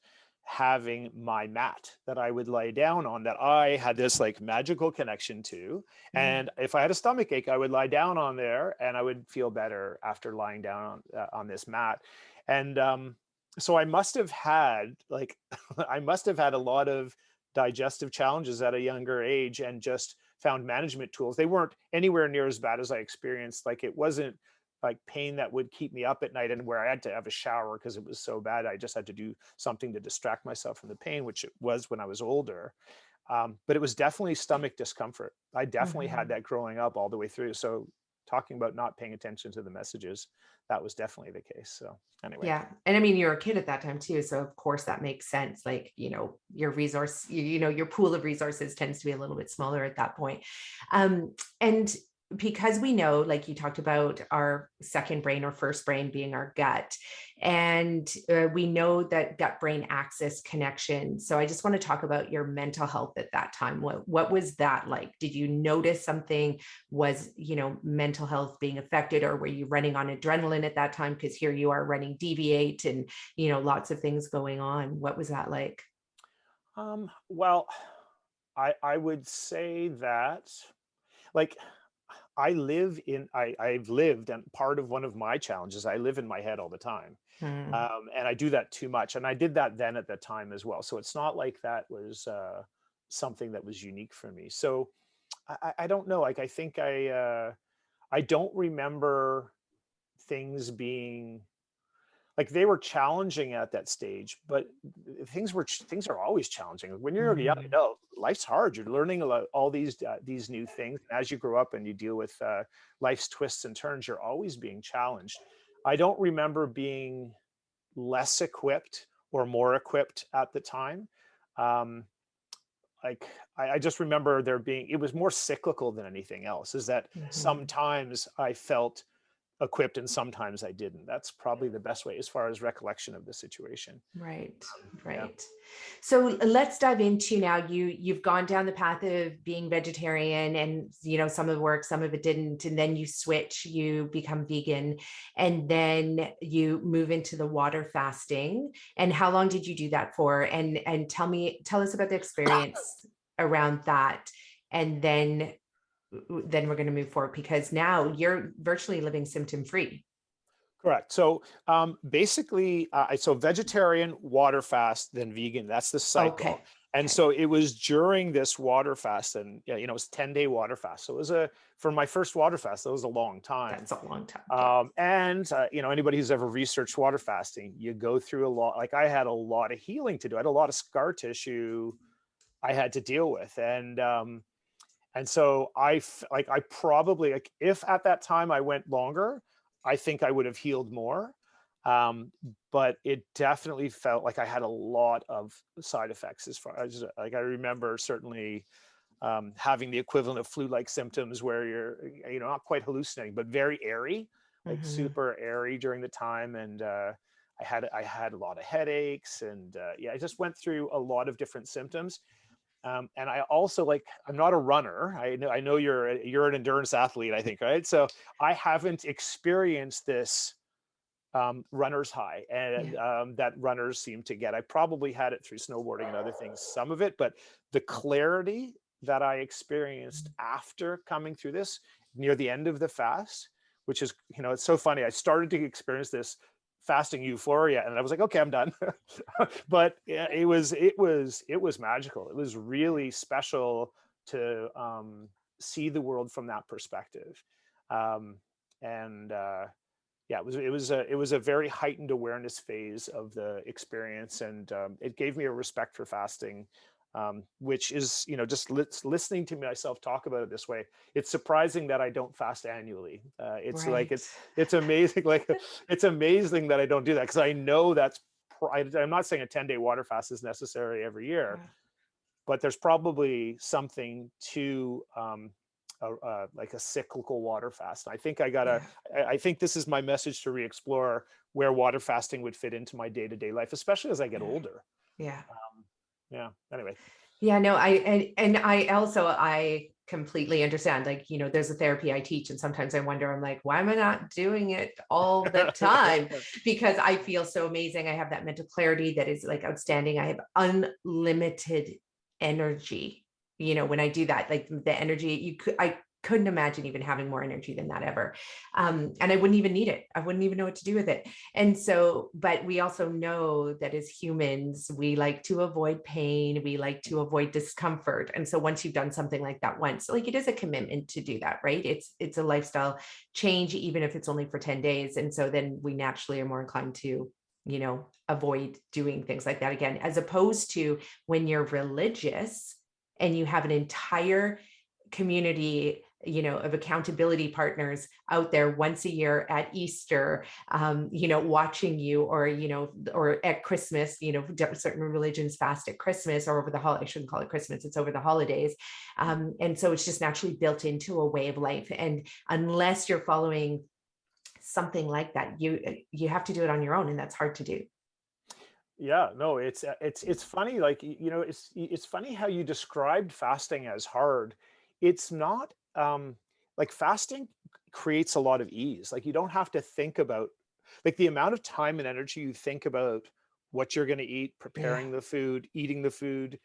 having my mat that I would lay down on, that I had this like magical connection to. Mm. And if I had a stomach ache, I would lie down on there and I would feel better after lying down on this mat. And so I must have had like I must have had a lot of digestive challenges at a younger age, and just found management tools. They weren't anywhere near as bad as I experienced. Like it wasn't like pain that would keep me up at night and where I had to have a shower because it was so bad. I just had to do something to distract myself from the pain, which it was when I was older. But it was definitely stomach discomfort. I definitely had Mhm. that growing up all the way through. So talking about not paying attention to the messages, that was definitely the case. So anyway. Yeah. And I mean, you're a kid at that time too. So of course that makes sense. Like, your pool of resources tends to be a little bit smaller at that point. And because we know, like you talked about, our second brain or first brain being our gut, and we know that gut brain axis connection. So I just want to talk about your mental health at that time. What was that like? Did you notice something? Was mental health being affected, or were you running on adrenaline at that time? Because here you are running deviate and lots of things going on. What was that like? Well, I would say that, like, I've lived, and part of one of my challenges, I live in my head all the time. Hmm. And I do that too much. And I did that then at the time as well. So it's not like that was something that was unique for me. So I don't know. Like, I think I don't remember things being like they were challenging at that stage, but things are always challenging. When you're a young Hmm. adult, life's hard. You're learning a lot, all these new things. As you grow up and you deal with life's twists and turns, you're always being challenged. I don't remember being less equipped or more equipped at the time. Um, like I just remember there being, it was more cyclical than anything else, is that Mhm. sometimes I felt equipped and sometimes I didn't. That's probably the best way as far as recollection of the situation. Right, Yeah. right. So let's dive into now. You've gone down the path of being vegetarian, and some of it worked, some of it didn't, and then you switch, you become vegan, and then you move into the water fasting. And how long did you do that for? And tell us about the experience around that, and then we're going to move forward because now you're virtually living symptom free. Correct. So basically, so vegetarian, water fast, then vegan. That's the cycle. Okay. And Okay. so it was during this water fast, and yeah, it was 10-day water fast. So it was for my first water fast, that was a long time. That's a long time. Yeah. And anybody who's ever researched water fasting, you go through a lot. Like I had a lot of healing to do. I had a lot of scar tissue I had to deal with, and so I probably, like, if at that time I went longer, I think I would have healed more. But it definitely felt like I had a lot of side effects, as far as, like, I remember certainly having the equivalent of flu-like symptoms where you're, not quite hallucinating, but very airy, like Mhm. super airy during the time. And I had a lot of headaches, and yeah, I just went through a lot of different symptoms. And I also, like, I'm not a runner. I know you're an endurance athlete, I think, right? So I haven't experienced this runner's high, Yeah. and that runners seem to get. I probably had it through snowboarding and other things, some of it, but the clarity that I experienced after coming through this near the end of the fast, which is, it's so funny. I started to experience this fasting euphoria, and I was like, okay, I'm done. But yeah, it was magical. It was really special to see the world from that perspective. Um, and Yeah, it was a very heightened awareness phase of the experience, and it gave me a respect for fasting, which is, just listening to myself talk about it this way. It's surprising that I don't fast annually. It's like Right. it's amazing, like it's amazing that I don't do that, because I know I'm not saying a 10-day water fast is necessary every year, Yeah. but there's probably something to like a cyclical water fast. I think Yeah. I think this is my message to re-explore where water fasting would fit into my day-to-day life, especially as I get Yeah. older. Yeah. Yeah. Anyway. Yeah, no, and I completely understand. Like, there's a therapy I teach, and sometimes I wonder, I'm like, why am I not doing it all the time? Because I feel so amazing. I have that mental clarity that is like outstanding. I have unlimited energy. When I do that, like the energy, I couldn't imagine even having more energy than that ever. And I wouldn't even need it. I wouldn't even know what to do with it. And so, but we also know that as humans, we like to avoid pain, we like to avoid discomfort. And so once you've done something like that once, like, it is a commitment to do that, right? It's a lifestyle change, even if it's only for 10 days. And so then we naturally are more inclined to, avoid doing things like that again, as opposed to when you're religious and you have an entire community, of accountability partners out there once a year at Easter, watching you, or at Christmas. Certain religions fast at Christmas or over the holiday. I shouldn't call it Christmas, it's over the holidays. And so it's just naturally built into a way of life. And unless you're following something like that, you have to do it on your own, and that's hard to do. Yeah, no, it's funny, like, it's funny how you described fasting as hard. It's not, like, fasting creates a lot of ease. Like, you don't have to think about, like, the amount of time and energy you think about what you're going to eat, Yeah. preparing the food, eating the food,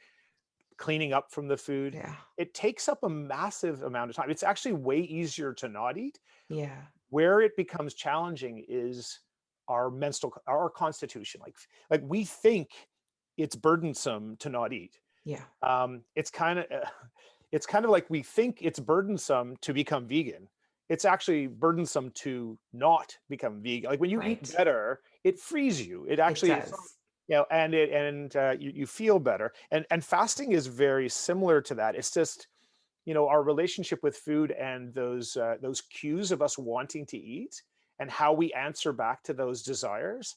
cleaning up from the food. Yeah. It takes up a massive amount of time. It's actually way easier to not eat. Yeah. Where it becomes challenging is our constitution. Like we think it's burdensome to not eat. Yeah. It's kind of like we think it's burdensome to become vegan. It's actually burdensome to not become vegan. Like when you eat Right. better, it frees you. It It actually, does. you feel better. And fasting is very similar to that. It's just, our relationship with food and those cues of us wanting to eat and how we answer back to those desires.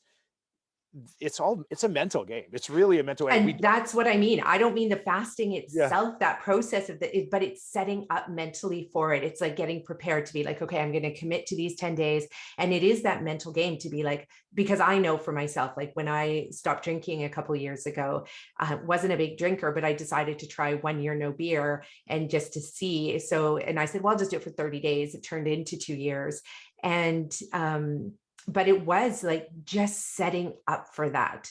it's a mental game. It's really a mental game. And that's what I mean. I don't mean the fasting Yeah. itself, that process of but it's setting up mentally for it. It's like getting prepared to be like, okay, I'm going to commit to these 10 days. And it is that mental game to be like, because I know for myself, like when I stopped drinking a couple of years ago, I wasn't a big drinker, but I decided to try 1 year, no beer, and just to see. So, and I said, well, I'll just do it for 30 days. It turned into 2 years. And, but it was like just setting up for that.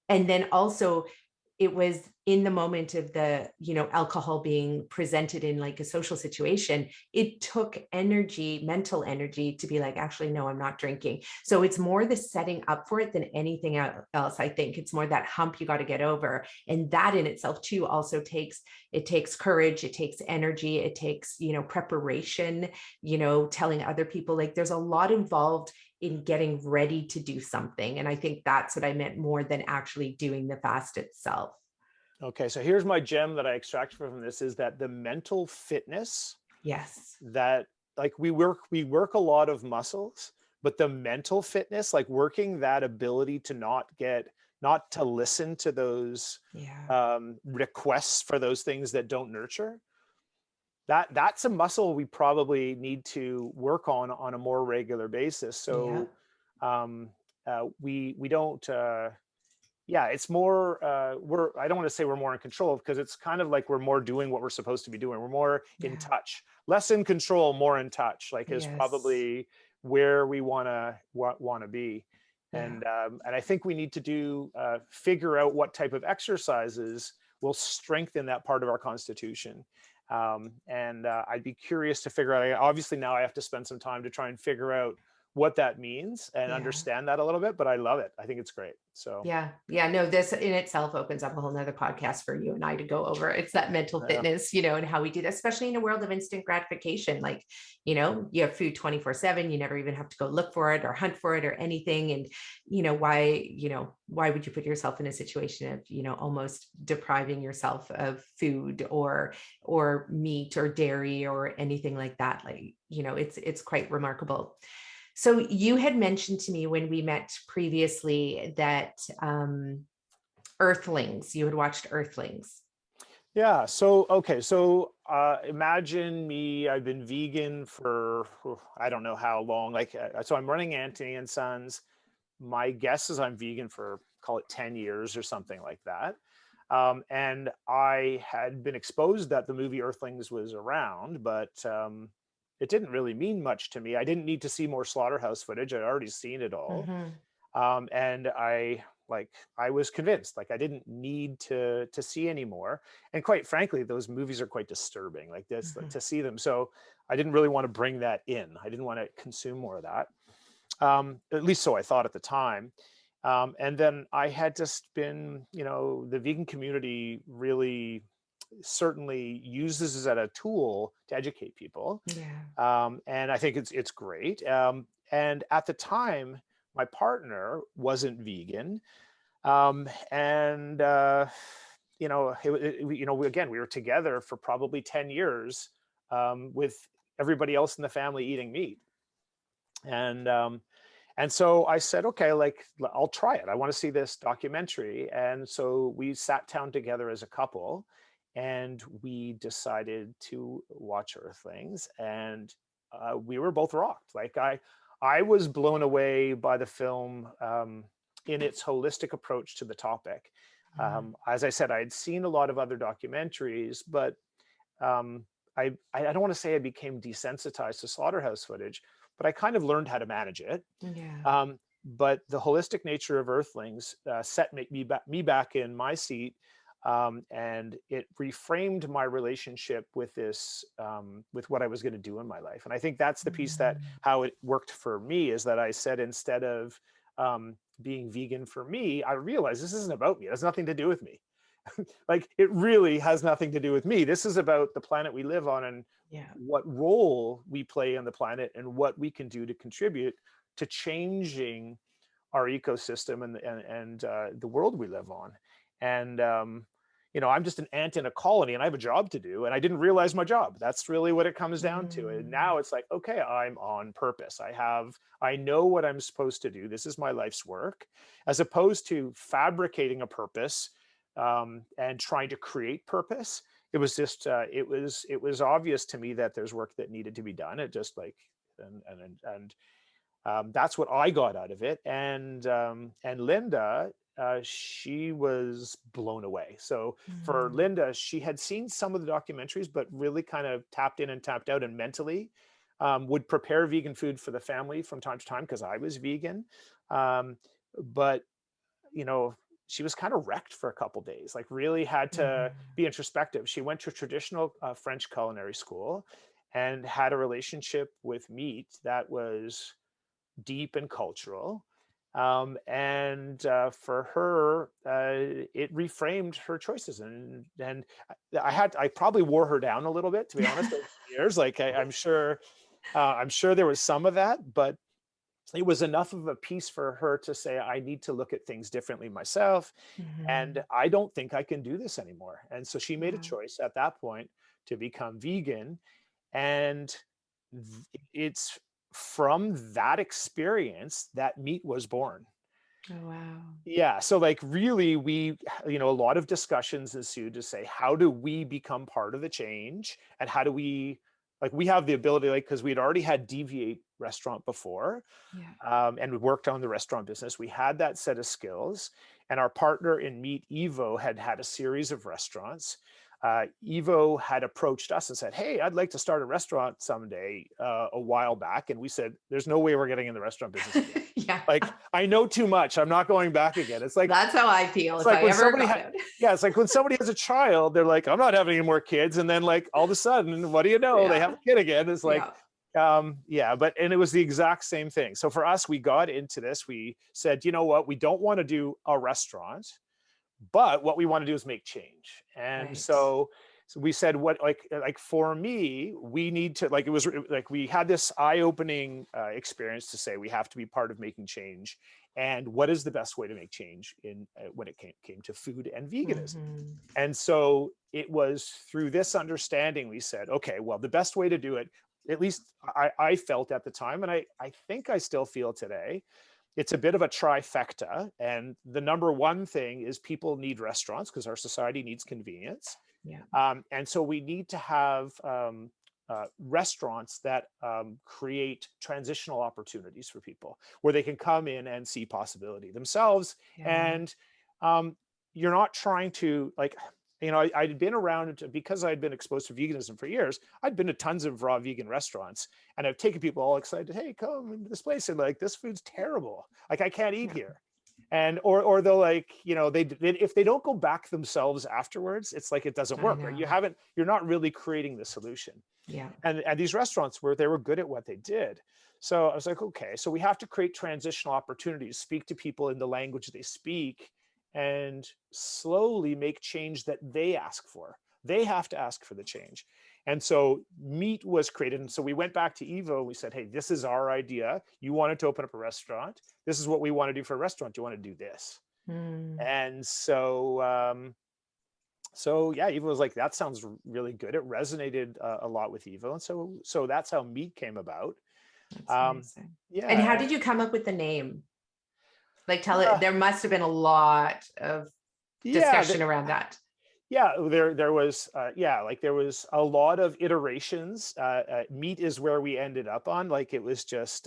And then also it was in the moment of the, alcohol being presented in like a social situation, it took energy, mental energy to be like, actually, no, I'm not drinking. So it's more the setting up for it than anything else. I think it's more that hump you got to get over. And that in itself too also takes courage, it takes energy, it takes, preparation, telling other people, like there's a lot involved in getting ready to do something. And I think that's what I meant more than actually doing the fast itself. Okay, so here's my gem that I extracted from this is that the mental fitness, yes, that like we work a lot of muscles, but the mental fitness, like working that ability to not to listen to those requests for those things that don't nurture, that's a muscle we probably need to work on a more regular basis. So we don't it's more I don't want to say we're more in control, because it's kind of like we're more doing what we're supposed to be doing. We're more in touch, less in control, more in touch, like is probably where we want to be. And I think we need to figure out what type of exercises will strengthen that part of our constitution. And I'd be curious to figure out, obviously now I have to spend some time to try and figure out what that means and understand that a little bit, but I love it. I think it's great. So no, this in itself opens up a whole nother podcast for you and I to go over. It's that mental fitness, and how we do that, especially in a world of instant gratification. Like, you have food 24/7, you never even have to go look for it or hunt for it or anything. And, why would you put yourself in a situation of, almost depriving yourself of food or meat or dairy or anything like that? Like, it's quite remarkable. So you had mentioned to me when we met previously that Earthlings, you had watched Earthlings. Yeah. So, okay. So imagine me, I've been vegan for, I don't know how long, like, so I'm running Anthony and Sons. My guess is I'm vegan for, call it 10 years or something like that. And I had been exposed that the movie Earthlings was around, but it didn't really mean much to me. I didn't need to see more slaughterhouse footage. I'd already seen it all. And I was convinced, like I didn't need to see anymore. And quite frankly, those movies are quite disturbing, like this, to see them. So I didn't really want to bring that in. I didn't want to consume more of that. At least so I thought at the time. And then I had just been, the vegan community really certainly uses this as a tool to educate people. And I think it's great. And at the time, my partner wasn't vegan. And again, we were together for probably 10 years with everybody else in the family eating meat. And so I said, okay, like, I'll try it. I want to see this documentary. And so we sat down together as a couple and we decided to watch Earthlings, and we were both rocked. Like I was blown away by the film in its holistic approach to the topic. As I said, I had seen a lot of other documentaries, but I don't want to say I became desensitized to slaughterhouse footage, but I kind of learned how to manage it. But the holistic nature of Earthlings set me back in my seat, and it reframed my relationship with this, with what I was going to do in my life. And I think that's the piece that how it worked for me, is that I said, instead of being vegan for me, I realized this isn't about me. It has nothing to do with me. Like, it really has nothing to do with me. This is about the planet we live on, and what role we play on the planet, and what we can do to contribute to changing our ecosystem and the world we live on. And I'm just an ant in a colony and I have a job to do. And I didn't realize my job. That's really what it comes down to. And now it's like, okay, I'm on purpose. I know what I'm supposed to do. This is my life's work, as opposed to fabricating a purpose and trying to create purpose. It was just, it was obvious to me that there's work that needed to be done. It just like, and that's what I got out of it. And Linda, she was blown away. So for Linda, she had seen some of the documentaries, but really kind of tapped in and tapped out, and mentally would prepare vegan food for the family from time to time because I was vegan. But, she was kind of wrecked for a couple days, like really had to be introspective. She went to a traditional French culinary school and had a relationship with meat that was deep and cultural. For her, it reframed her choices. And I probably wore her down a little bit, to be honest, over the years. Like I'm sure there was some of that, but it was enough of a piece for her to say, I need to look at things differently myself. And I don't think I can do this anymore. And so she made a choice at that point to become vegan. And it's from that experience that MeeT was born. Oh, wow. Yeah. So like really we, a lot of discussions ensued to say, how do we become part of the change? And how do we, like, we have the ability, like, because we'd already had Deviate restaurant before, and we worked on the restaurant business. We had that set of skills, and our partner in MeeT, Evo, had a series of restaurants. Evo had approached us and said, hey, I'd like to start a restaurant someday, a while back. And we said, there's no way we're getting in the restaurant business again. Like, I know too much. I'm not going back again. It's like, that's how I feel. It's like when somebody it's like when somebody has a child, they're like, I'm not having any more kids. And then like all of a sudden, what do you know? They have a kid again. It's like, and it was the exact same thing. So for us, we got into this. We said, you know what? We don't want to do a restaurant, but what we want to do is make change. And so we said, like for me, we need to, like, it was like, we had this eye-opening experience to say, we have to be part of making change. And what is the best way to make change when it came to food and veganism? And so it was through this understanding, we said, okay, well, the best way to do it, at least I felt at the time, and I think I still feel today, it's a bit of a trifecta. And the number one thing is people need restaurants because our society needs convenience. And so we need to have restaurants that create transitional opportunities for people where they can come in and see possibility themselves. And you're not trying to, like, I'd been around, because I'd been exposed to veganism for years. I'd been to tons of raw vegan restaurants, and I've taken people all excited, hey, come into this place, and like, this food's terrible. Like, I can't eat here. And, or they'll, like, if they don't go back themselves afterwards, it's like, it doesn't work, right? You're not really creating the solution. And these restaurants they were good at what they did. So I was like, okay, so we have to create transitional opportunities, speak to people in the language they speak, and slowly make change that they ask for. They have to ask for the change. And so MeeT was created. And so we went back to Evo and we said, hey, this is our idea. You wanted to open up a restaurant. This is what we want to do for a restaurant. Do you want to do this? And so, Evo was like, that sounds really good. It resonated a lot with Evo. And so that's how MeeT came about. That's amazing. And how did you come up with the name? Like, there must have been a lot of discussion around that. There was, there was a lot of iterations. MeeT is where we ended up on. Like, it was just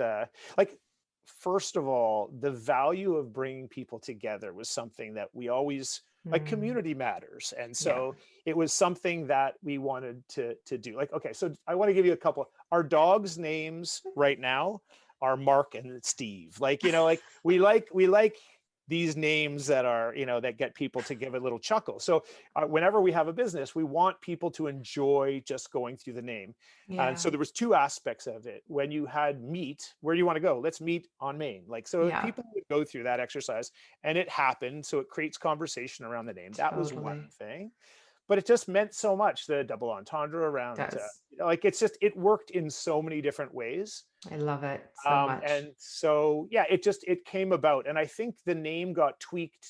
like, first of all, the value of bringing people together was something that we always, like, community matters. And so it was something that we wanted to do. Like, okay, so I want to give you a couple. Our dogs' names right now are Mark and Steve. Like, like we like these names that are, that get people to give a little chuckle. So whenever we have a business, we want people to enjoy just going through the name. And so there was two aspects of it. When you had MeeT, where do you want to go? Let's meet on Main. Like, so people would go through that exercise, and it happened. So it creates conversation around the name. That was one thing. But it just meant so much, the double entendre around, like, it worked in so many different ways. I love it so much. And so, it came about. And I think the name got tweaked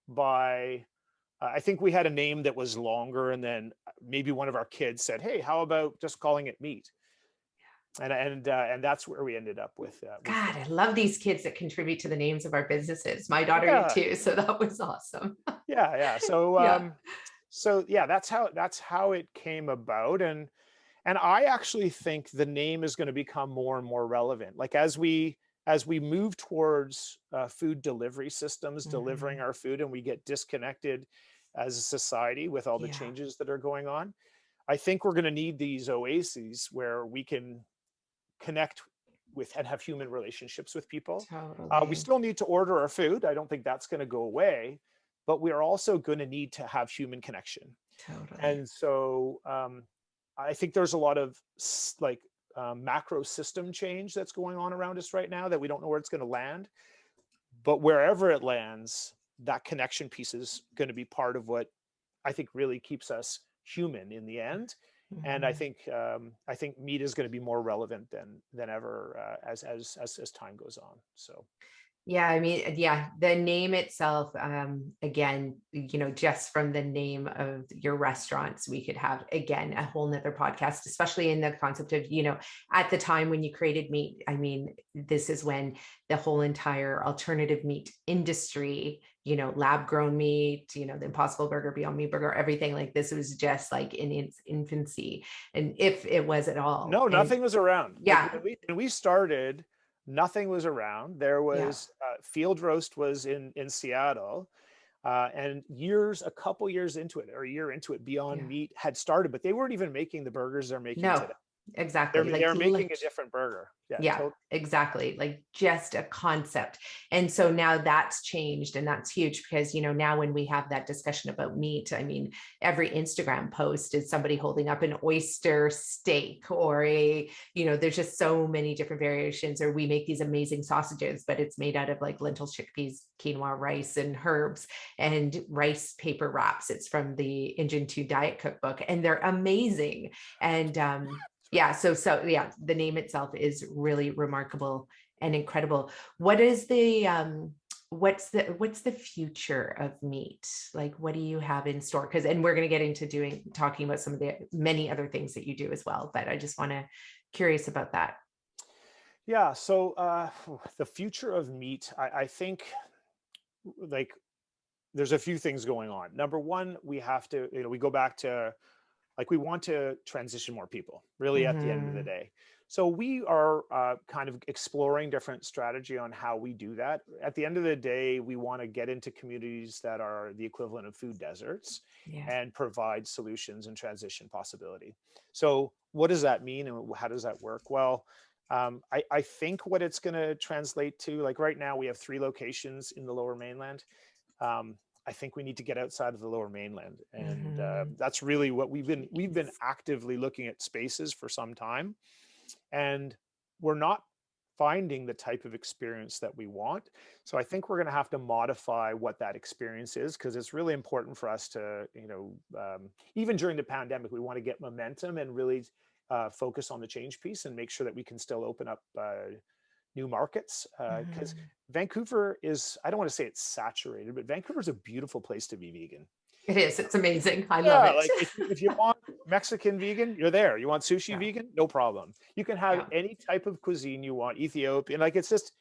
by I think we had a name that was longer, and then maybe one of our kids said, "Hey, how about just calling it MeeT?" And that's where we ended up with. God, I love these kids that contribute to the names of our businesses. My daughter did Yeah, too, so that was awesome. yeah. So Yeah. yeah, that's how it came about, and I actually think the name is going to become more and more relevant. Like as we move towards food delivery systems delivering Mhm. our food, and we get disconnected as a society with all the Yeah, changes that are going on, I think we're going to need these oases where we can connect with and have human relationships with people. We totally. still need to order our food. I don't think that's going to go away, but we are also going to need to have human connection. Totally. And so I think there's a lot of macro system change that's going on around us right now that we don't know where it's going to land. But wherever it lands, that connection piece is going to be part of what I think really keeps us human in the end. And I Mhm. think MeeT is going to be more relevant than ever as time goes on. So Yeah, I mean, yeah, the name itself, again, just from the name of your restaurants, we could have, again, a whole nother podcast, especially in the concept of, at the time when you created MeeT. I mean, this is when the whole entire alternative meat industry, lab grown meat, the Impossible Burger, Beyond Meat Burger, everything like this was just like in its infancy, and if it was at all. no, And nothing was around. Like yeah, when we started, nothing was around. There yeah, was Field Roast was in Seattle, and a couple years into it, or a year into it, Beyond yeah. Meat had started, but they weren't even making the burgers they're making No, today. exactly. They're Like, making a different burger. Yeah, yeah, totally. exactly. Like just a concept. And so now that's changed, and that's huge because, now when we have that discussion about meat, I mean, every Instagram post is somebody holding up an oyster steak or there's just so many different variations. Or we make these amazing sausages, but it's made out of like lentils, chickpeas, quinoa, rice, and herbs and rice paper wraps. It's from the Engine 2 diet cookbook, and they're amazing. And yeah, so yeah, the name itself is really remarkable and incredible. What is the what's the future of MeeT? Like, what do you have in store? Because, and we're going to get into talking about some of the many other things that you do as well, but I just want to curious about that. Yeah. So the future of MeeT, I think, like, there's a few things going on. Number one, we have to, we go back to, like, we want to transition more people, really, at the end of the Hmm. day. So we are kind of exploring different strategy on how we do that. At the end of the day, we want to get into communities that are the equivalent of food deserts Yeah. and provide solutions and transition possibility. So what does that mean, and how does that work? Well, I think what it's going to translate to, like, right now we have 3 locations in the Lower Mainland. um, I think we need to get outside of the Lower Mainland, and Hmm. that's really what we've been actively looking at spaces for some time, and we're not finding the type of experience that we want. So I think we're going to have to modify what that experience is, because it's really important for us to, even during the pandemic, we want to get momentum and really focus on the change piece and make sure that we can still open up new markets, because Hmm. Vancouver is, I don't want to say it's saturated, but Vancouver is a beautiful place to be vegan. It is. It's amazing. I love Yeah, it. like if you want Mexican vegan, you're there. You want sushi Yeah. vegan, no problem. You can have Yeah. any type of cuisine you want, Ethiopian, like, it's just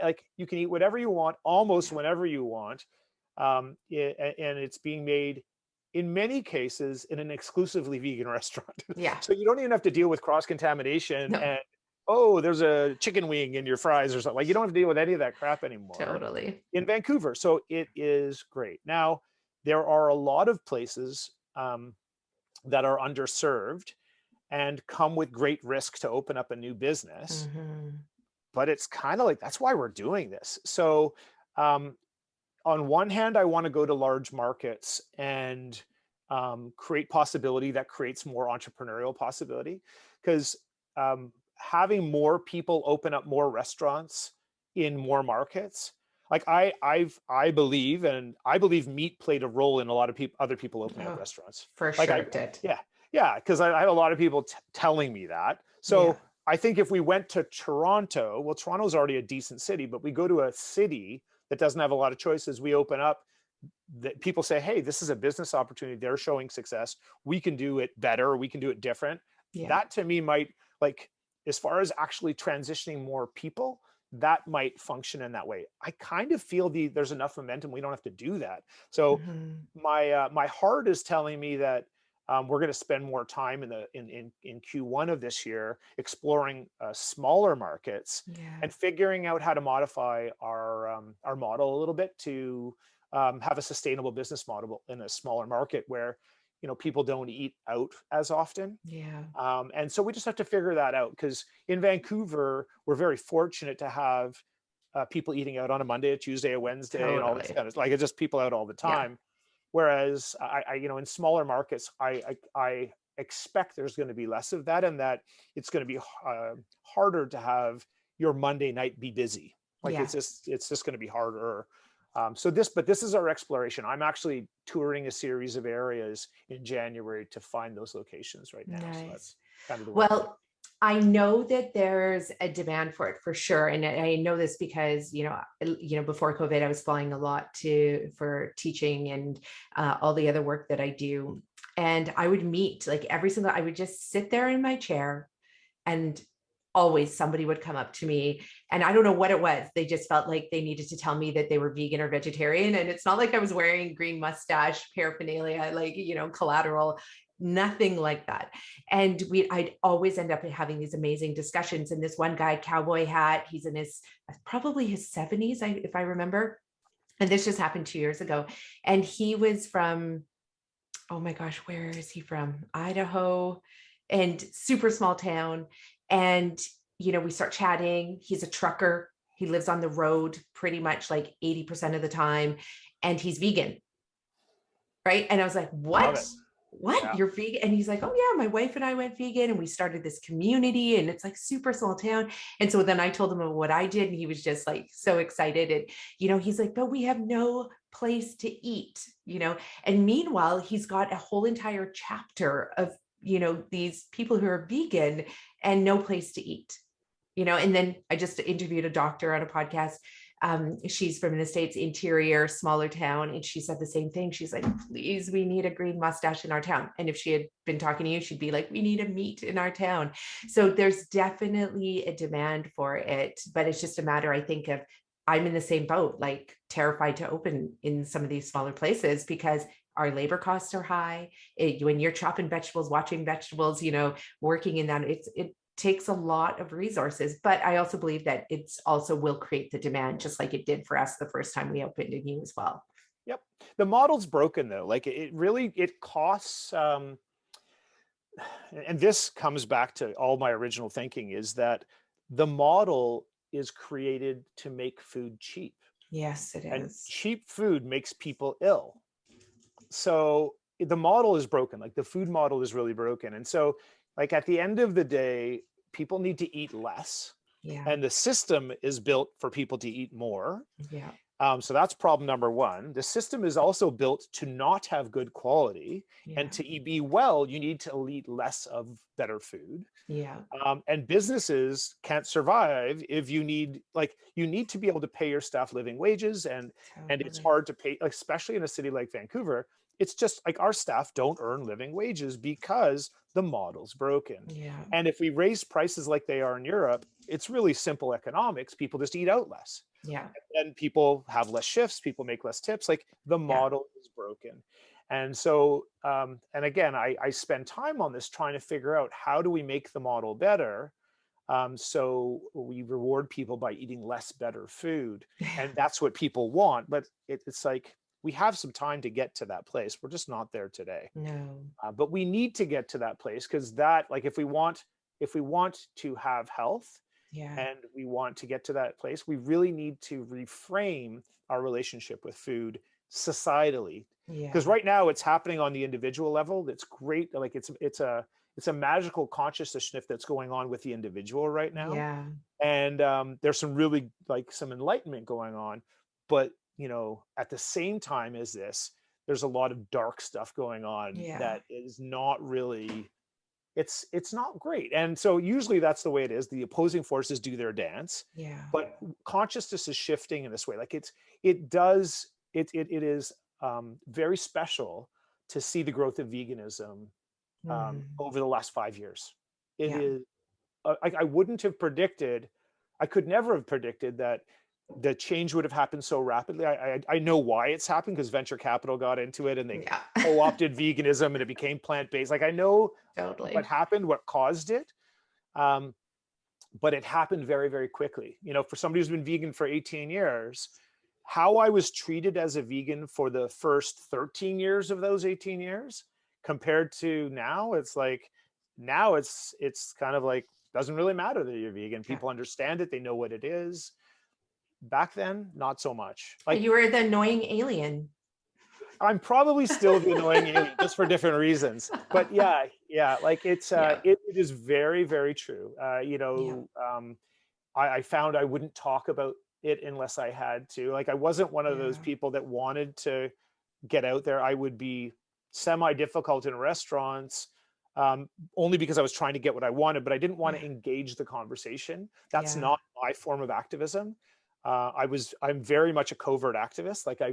like you can eat whatever you want, almost Yeah. whenever you want. And it's being made in many cases in an exclusively vegan restaurant. Yeah. So you don't even have to deal with cross contamination No, and, oh, there's a chicken wing in your fries or something. Like, you don't have to deal with any of that crap anymore totally. in Vancouver. So it is great. Now, there are a lot of places that are underserved and come with great risk to open up a new business. Hmm. But it's kind of like, that's why we're doing this. So um, on one hand, I want to go to large markets and create possibility that creates more entrepreneurial possibility, because having more people open up more restaurants in more markets, like I believe, and I believe MeeT played a role in a lot of other people opening up Oh, restaurants. for Like, sure it did. yeah, yeah, because I have a lot of people telling me that. Yeah. So I think if we went to Toronto, well, Toronto's already a decent city, but we go to a city that doesn't have a lot of choices, we open up, that people say, hey, this is a business opportunity. They're showing success. We can do it better. We can do it different. Yeah. That to me might, like, as far as actually transitioning more people, that might function in that way. I kind of feel there's enough momentum. We don't have to do that. So my heart is telling me that we're going to spend more time in Q1 of this year exploring smaller markets and figuring out how to modify our model a little bit to have a sustainable business model in a smaller market where people don't eat out as often. And so we just have to figure that out, because in Vancouver, we're very fortunate to have people eating out on a Monday, a Tuesday, a Wednesday, and all this kind of, like, it's just people out all the time. Whereas I in smaller markets, I expect there's going to be less of that, and that it's going to be harder to have your Monday night be busy. Like it's just going to be harder. But this is our exploration. I'm actually touring a series of areas in January to find those locations right now. Nice. So that's kind of the work. Well, I know that there's a demand for it for sure. And I know this because, before COVID, I was flying a lot for teaching and all the other work that I do. And I would meet I would just sit there in my chair, and always somebody would come up to me, and I don't know what it was. They just felt like they needed to tell me that they were vegan or vegetarian. And it's not like I was wearing green mustache paraphernalia, collateral, nothing like that. And I'd always end up having these amazing discussions. And this one guy, cowboy hat, he's in probably his 70s, if I remember. And this just happened 2 years ago. And he was from, oh my gosh, where is he from? Idaho, and super small town. And, we start chatting. He's a trucker. He lives on the road pretty much like 80% of the time. And he's vegan. Right. And I was like, what? Yeah. You're vegan? And he's like, oh yeah, my wife and I went vegan, and we started this community, and it's like super small town. And so then I told him what I did, and he was just like so excited. And, he's like, but we have no place to eat, and meanwhile, he's got a whole entire chapter of, these people who are vegan and no place to eat, and then I just interviewed a doctor on a podcast. She's from the States, interior, smaller town. And she said the same thing. She's like, please, we need a green mustache in our town. And if she had been talking to you, she'd be like, we need a MeeT in our town. So there's definitely a demand for it, but it's just a matter, I think, of, I'm in the same boat, like terrified to open in some of these smaller places because our labor costs are high. When you're chopping vegetables, watching vegetables, working in that, it takes a lot of resources, but I also believe that it's also will create the demand, just like it did for us the first time we opened in you as well. Yep. The model's broken though. Like it costs, and this comes back to all my original thinking, is that the model is created to make food cheap. Yes, it is. And cheap food makes people ill. So the model is broken. Like the food model is really broken. And so like at the end of the day, people need to eat less. Yeah. And the system is built for people to eat more. Yeah. So that's problem number one. The system is also built to not have good quality. Yeah. And to be well, you need to eat less of better food. Yeah. And businesses can't survive if you need to be able to pay your staff living wages. And it's hard to pay, especially in a city like Vancouver. It's just like our staff don't earn living wages because the model's broken. Yeah. And if we raise prices like they are in Europe, it's really simple economics. People just eat out less. Yeah. And people have less shifts, people make less tips. Like the model is broken. And so, and again, I spend time on this trying to figure out how do we make the model better. So we reward people by eating less better food. And that's what people want. But it's like, we have some time to get to that place. We're just not there today. No. But we need to get to that place, because that, like, if we want to have health, and we want to get to that place, we really need to reframe our relationship with food societally. Because right now it's happening on the individual level. It's great. Like it's a magical consciousness shift that's going on with the individual right now. Yeah. And there's some really some enlightenment going on, but at the same time as this, there's a lot of dark stuff going on that is not really, it's not great. And so usually that's the way it is. The opposing forces do their dance. Yeah. But consciousness is shifting in this way. Like it is very special to see the growth of veganism over the last 5 years. It Yeah. is, I wouldn't have predicted, I could never have predicted that the change would have happened so rapidly. I know why it's happened, because venture capital got into it and they Yeah. co-opted veganism and it became plant-based. Like, I know what Totally. happened, what caused it. But it happened very, very quickly. You know, for somebody who's been vegan for 18 years, how I was treated as a vegan for the first 13 years of those 18 years compared to now, it's like, now it's kind of like, doesn't really matter that you're vegan. Yeah. People understand it. They know what it is. Back then, not so much. Like, You were the annoying alien. I'm probably still the annoying alien, just for different reasons. But yeah, like it's Yeah. it is very, very true. Yeah. I found I wouldn't talk about it unless I had to. Like, I wasn't one of those Yeah. people that wanted to get out there. I would be semi-difficult in restaurants, only because I was trying to get what I wanted, but I didn't want to Yeah. engage the conversation. That's Yeah. not my form of activism. I'm very much a covert activist. Like, I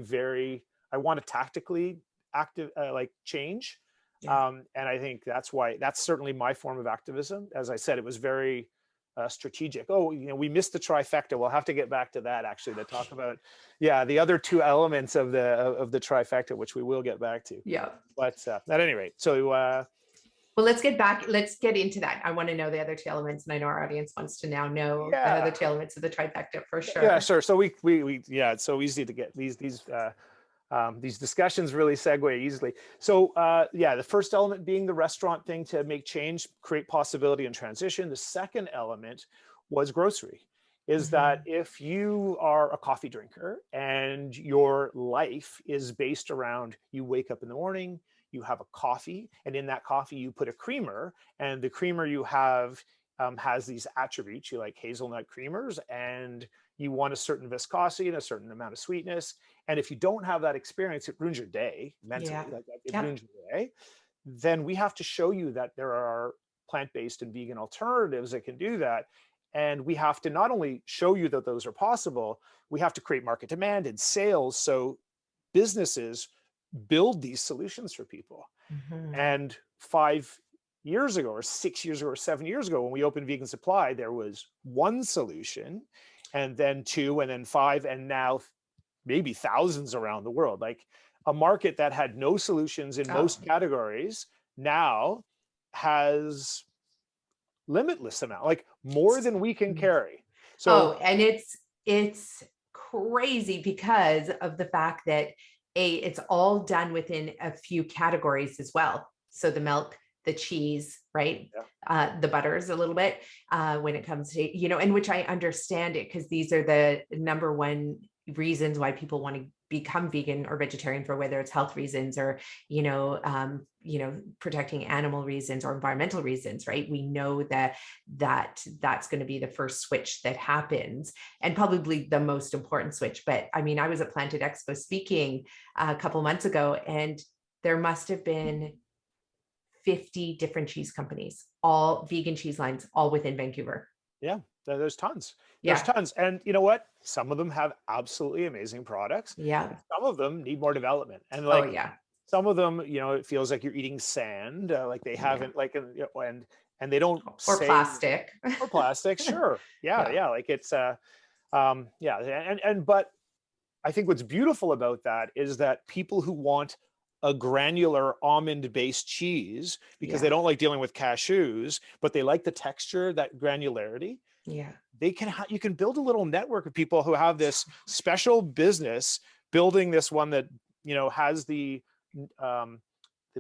want to tactically active, like, change. Yeah. And I think that's certainly my form of activism. As I said, it was very strategic. Oh, we missed the trifecta. We'll have to get back to that, actually, to talk about, the other two elements of the trifecta, which we will get back to. Yeah. But at any rate, so Well, let's get into that. I want to know the other two elements, and I know our audience wants to now know the other two elements of the trifecta for sure. Yeah, sure. So we it's so easy to get these discussions really segue easily. So the first element being the restaurant thing, to make change, create possibility and transition. The second element was grocery. Is that if you are a coffee drinker and your life is based around, you wake up in the morning, you have a coffee, and in that coffee you put a creamer, and the creamer you have has these attributes. You like hazelnut creamers, and you want a certain viscosity and a certain amount of sweetness. And if you don't have that experience, it ruins your day mentally. Yeah. Like, it ruins your day. Then we have to show you that there are plant-based and vegan alternatives that can do that. And we have to not only show you that those are possible, we have to create market demand and sales, so businesses build these solutions for people. And 5 years ago, or 6 years ago, or 7 years ago, when we opened Vegan Supply, there was one solution, and then two, and then five, and now maybe thousands around the world. Like, a market that had no solutions in most categories now has limitless amount, like more than we can carry. So and it's crazy because of the fact that it's all done within a few categories as well. So the milk, the cheese, right? The butters a little bit when it comes to, and which I understand it, because these are the number one reasons why people want to become vegan or vegetarian, for whether it's health reasons or, protecting animal reasons or environmental reasons, right? We know that's going to be the first switch that happens, and probably the most important switch. But I mean, I was at Planted Expo speaking a couple months ago, and there must have been 50 different cheese companies, all vegan cheese lines, all within Vancouver. Yeah, there's tons. There's tons. And you know what? Some of them have absolutely amazing products. Yeah. Some of them need more development. And some of them, it feels like you're eating sand, like they haven't, like, and they don't or say, plastic. Or plastic, sure. Yeah. Like, it's but I think what's beautiful about that is that people who want a granular almond-based cheese, because they don't like dealing with cashews, but they like the texture, that granularity. Yeah. You can build a little network of people who have this special business building this one that, has the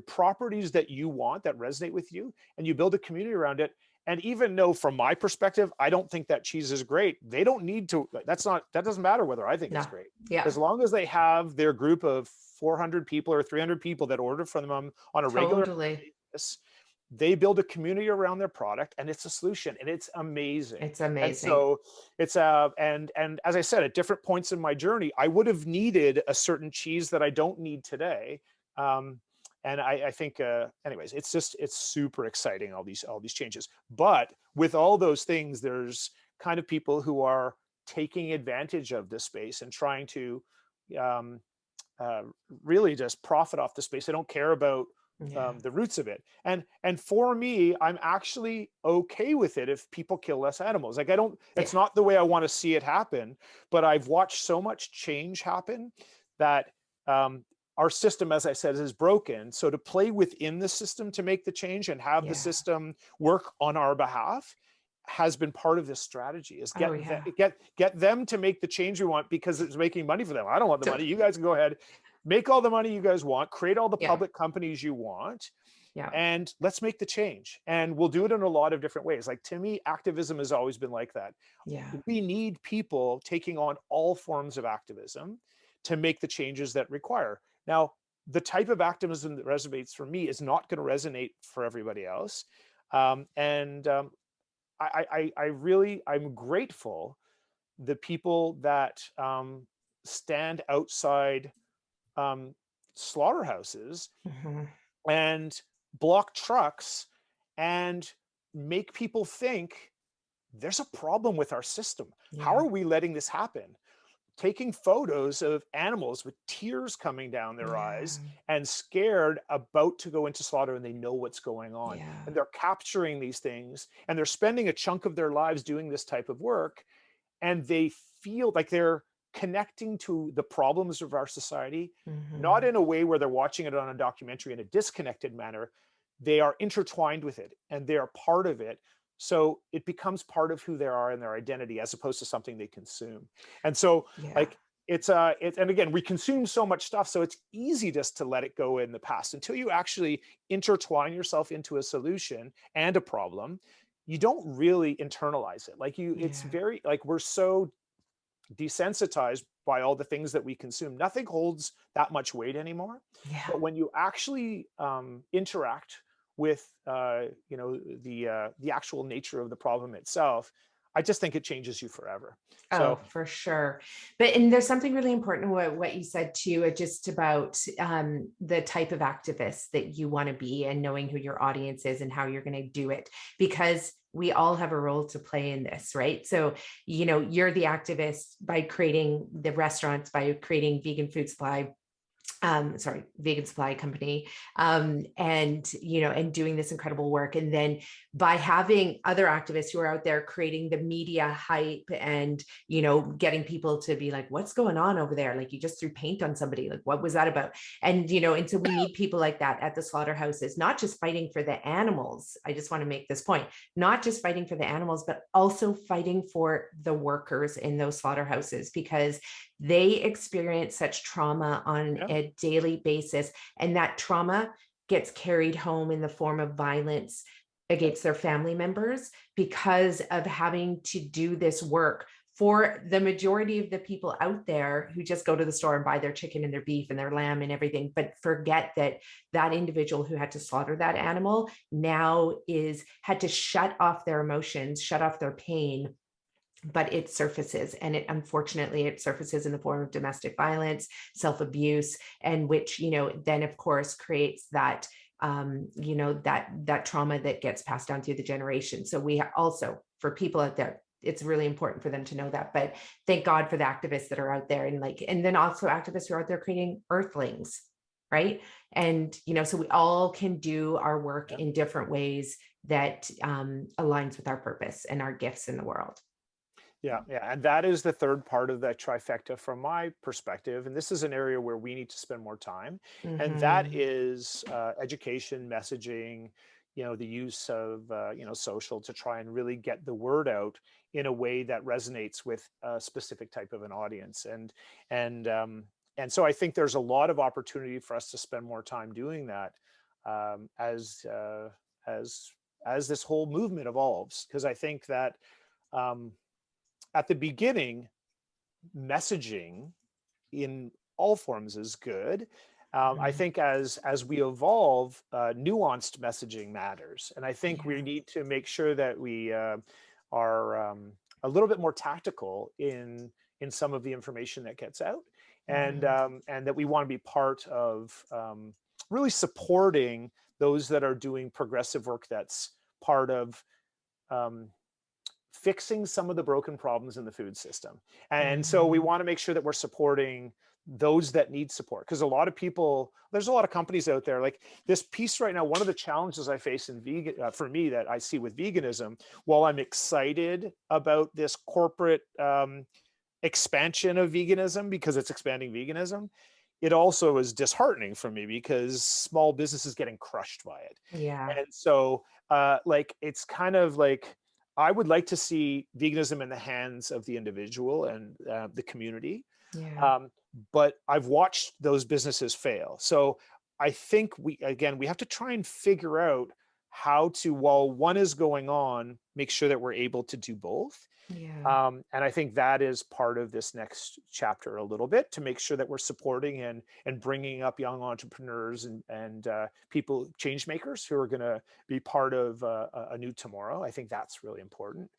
properties that you want, that resonate with you, and you build a community around it. And even though, from my perspective, I don't think that cheese is great, they don't need to, that doesn't matter whether I think it's great. Yeah. As long as they have their group of 400 people or 300 people that order from them on a regular basis, they build a community around their product, and it's a solution, and it's amazing. It's amazing. And so it's and as I said, at different points in my journey, I would have needed a certain cheese that I don't need today. And I think, anyways, it's super exciting, all these changes. But with all those things, there's kind of people who are taking advantage of this space and trying to really just profit off the space. They don't care about the roots of it. And for me, I'm actually okay with it if people kill less animals. Like it's not the way I want to see it happen, but I've watched so much change happen that our system, as I said, is broken. So to play within the system to make the change and have the system work on our behalf has been part of this strategy, is get them to make the change we want, because it's making money for them. I don't want the money. You guys can go ahead, make all the money you guys want, create all the public companies you want, and let's make the change. And we'll do it in a lot of different ways. Like, to me, activism has always been like that. We need people taking on all forms of activism to make the changes that require. Now, the type of activism that resonates for me is not going to resonate for everybody else. I'm grateful the people that stand outside slaughterhouses and block trucks and make people think there's a problem with our system. How are we letting this happen? Taking photos of animals with tears coming down their eyes and scared, about to go into slaughter, and they know what's going on. And they're capturing these things, and they're spending a chunk of their lives doing this type of work, and they feel like they're connecting to the problems of our society, not in a way where they're watching it on a documentary in a disconnected manner. They are intertwined with it, and they're part of it. So it becomes part of who they are and their identity, as opposed to something they consume. And so like and again, we consume so much stuff, so it's easy just to let it go in the past. Until you actually intertwine yourself into a solution and a problem, you don't really internalize it. Like it's very, like, we're so desensitized by all the things that we consume. Nothing holds that much weight anymore. But when you actually interact with the actual nature of the problem itself, I just think it changes you forever. So, for sure. And there's something really important what you said too, just about the type of activist that you want to be, and knowing who your audience is and how you're going to do it, because we all have a role to play in this, right? So, you're the activist by creating the restaurants, by creating vegan food supply, vegan supply company, and doing this incredible work. And then by having other activists who are out there creating the media hype and, getting people to be like, what's going on over there? Like, you just threw paint on somebody. Like, what was that about? And, and so we need people like that at the slaughterhouses, not just fighting for the animals. I just want to make this point, not just fighting for the animals, but also fighting for the workers in those slaughterhouses, because they experience such trauma on a daily basis. And that trauma gets carried home in the form of violence against their family members, because of having to do this work for the majority of the people out there who just go to the store and buy their chicken and their beef and their lamb and everything, but forget that that individual who had to slaughter that animal now had to shut off their emotions, shut off their pain. But it surfaces, and unfortunately it surfaces in the form of domestic violence, self-abuse, and which, then of course creates that, that trauma that gets passed down through the generation. So we also, for people out there, it's really important for them to know that. But thank God for the activists that are out there, and then also activists who are out there creating earthlings, right? And, so we all can do our work in different ways that aligns with our purpose and our gifts in the world. Yeah. And that is the third part of that trifecta from my perspective. And this is an area where we need to spend more time. And that is education, messaging, the use of, social, to try and really get the word out in a way that resonates with a specific type of an audience. And so I think there's a lot of opportunity for us to spend more time doing that as this whole movement evolves. Because I think that at the beginning, messaging in all forms is good. I think as we evolve, nuanced messaging matters. And I think we need to make sure that we are a little bit more tactical in some of the information that gets out, and that we want to be part of really supporting those that are doing progressive work that's part of fixing some of the broken problems in the food system. And so we want to make sure that we're supporting those that need support, because a lot of people, there's a lot of companies out there like this piece right now. One of the challenges I face in vegan, for me, that I see with veganism, while I'm excited about this corporate expansion of veganism because it's expanding veganism, it also is disheartening for me because small business is getting crushed by it. Yeah. And so like, it's kind of like, I would like to see veganism in the hands of the individual and the community. Yeah. But I've watched those businesses fail. So I think we have to try and figure out how to, while one is going on, make sure that we're able to do both. Yeah. And I think that is part of this next chapter a little bit, to make sure that we're supporting and bringing up young entrepreneurs and people, change makers who are going to be part of a new tomorrow. I think that's really important.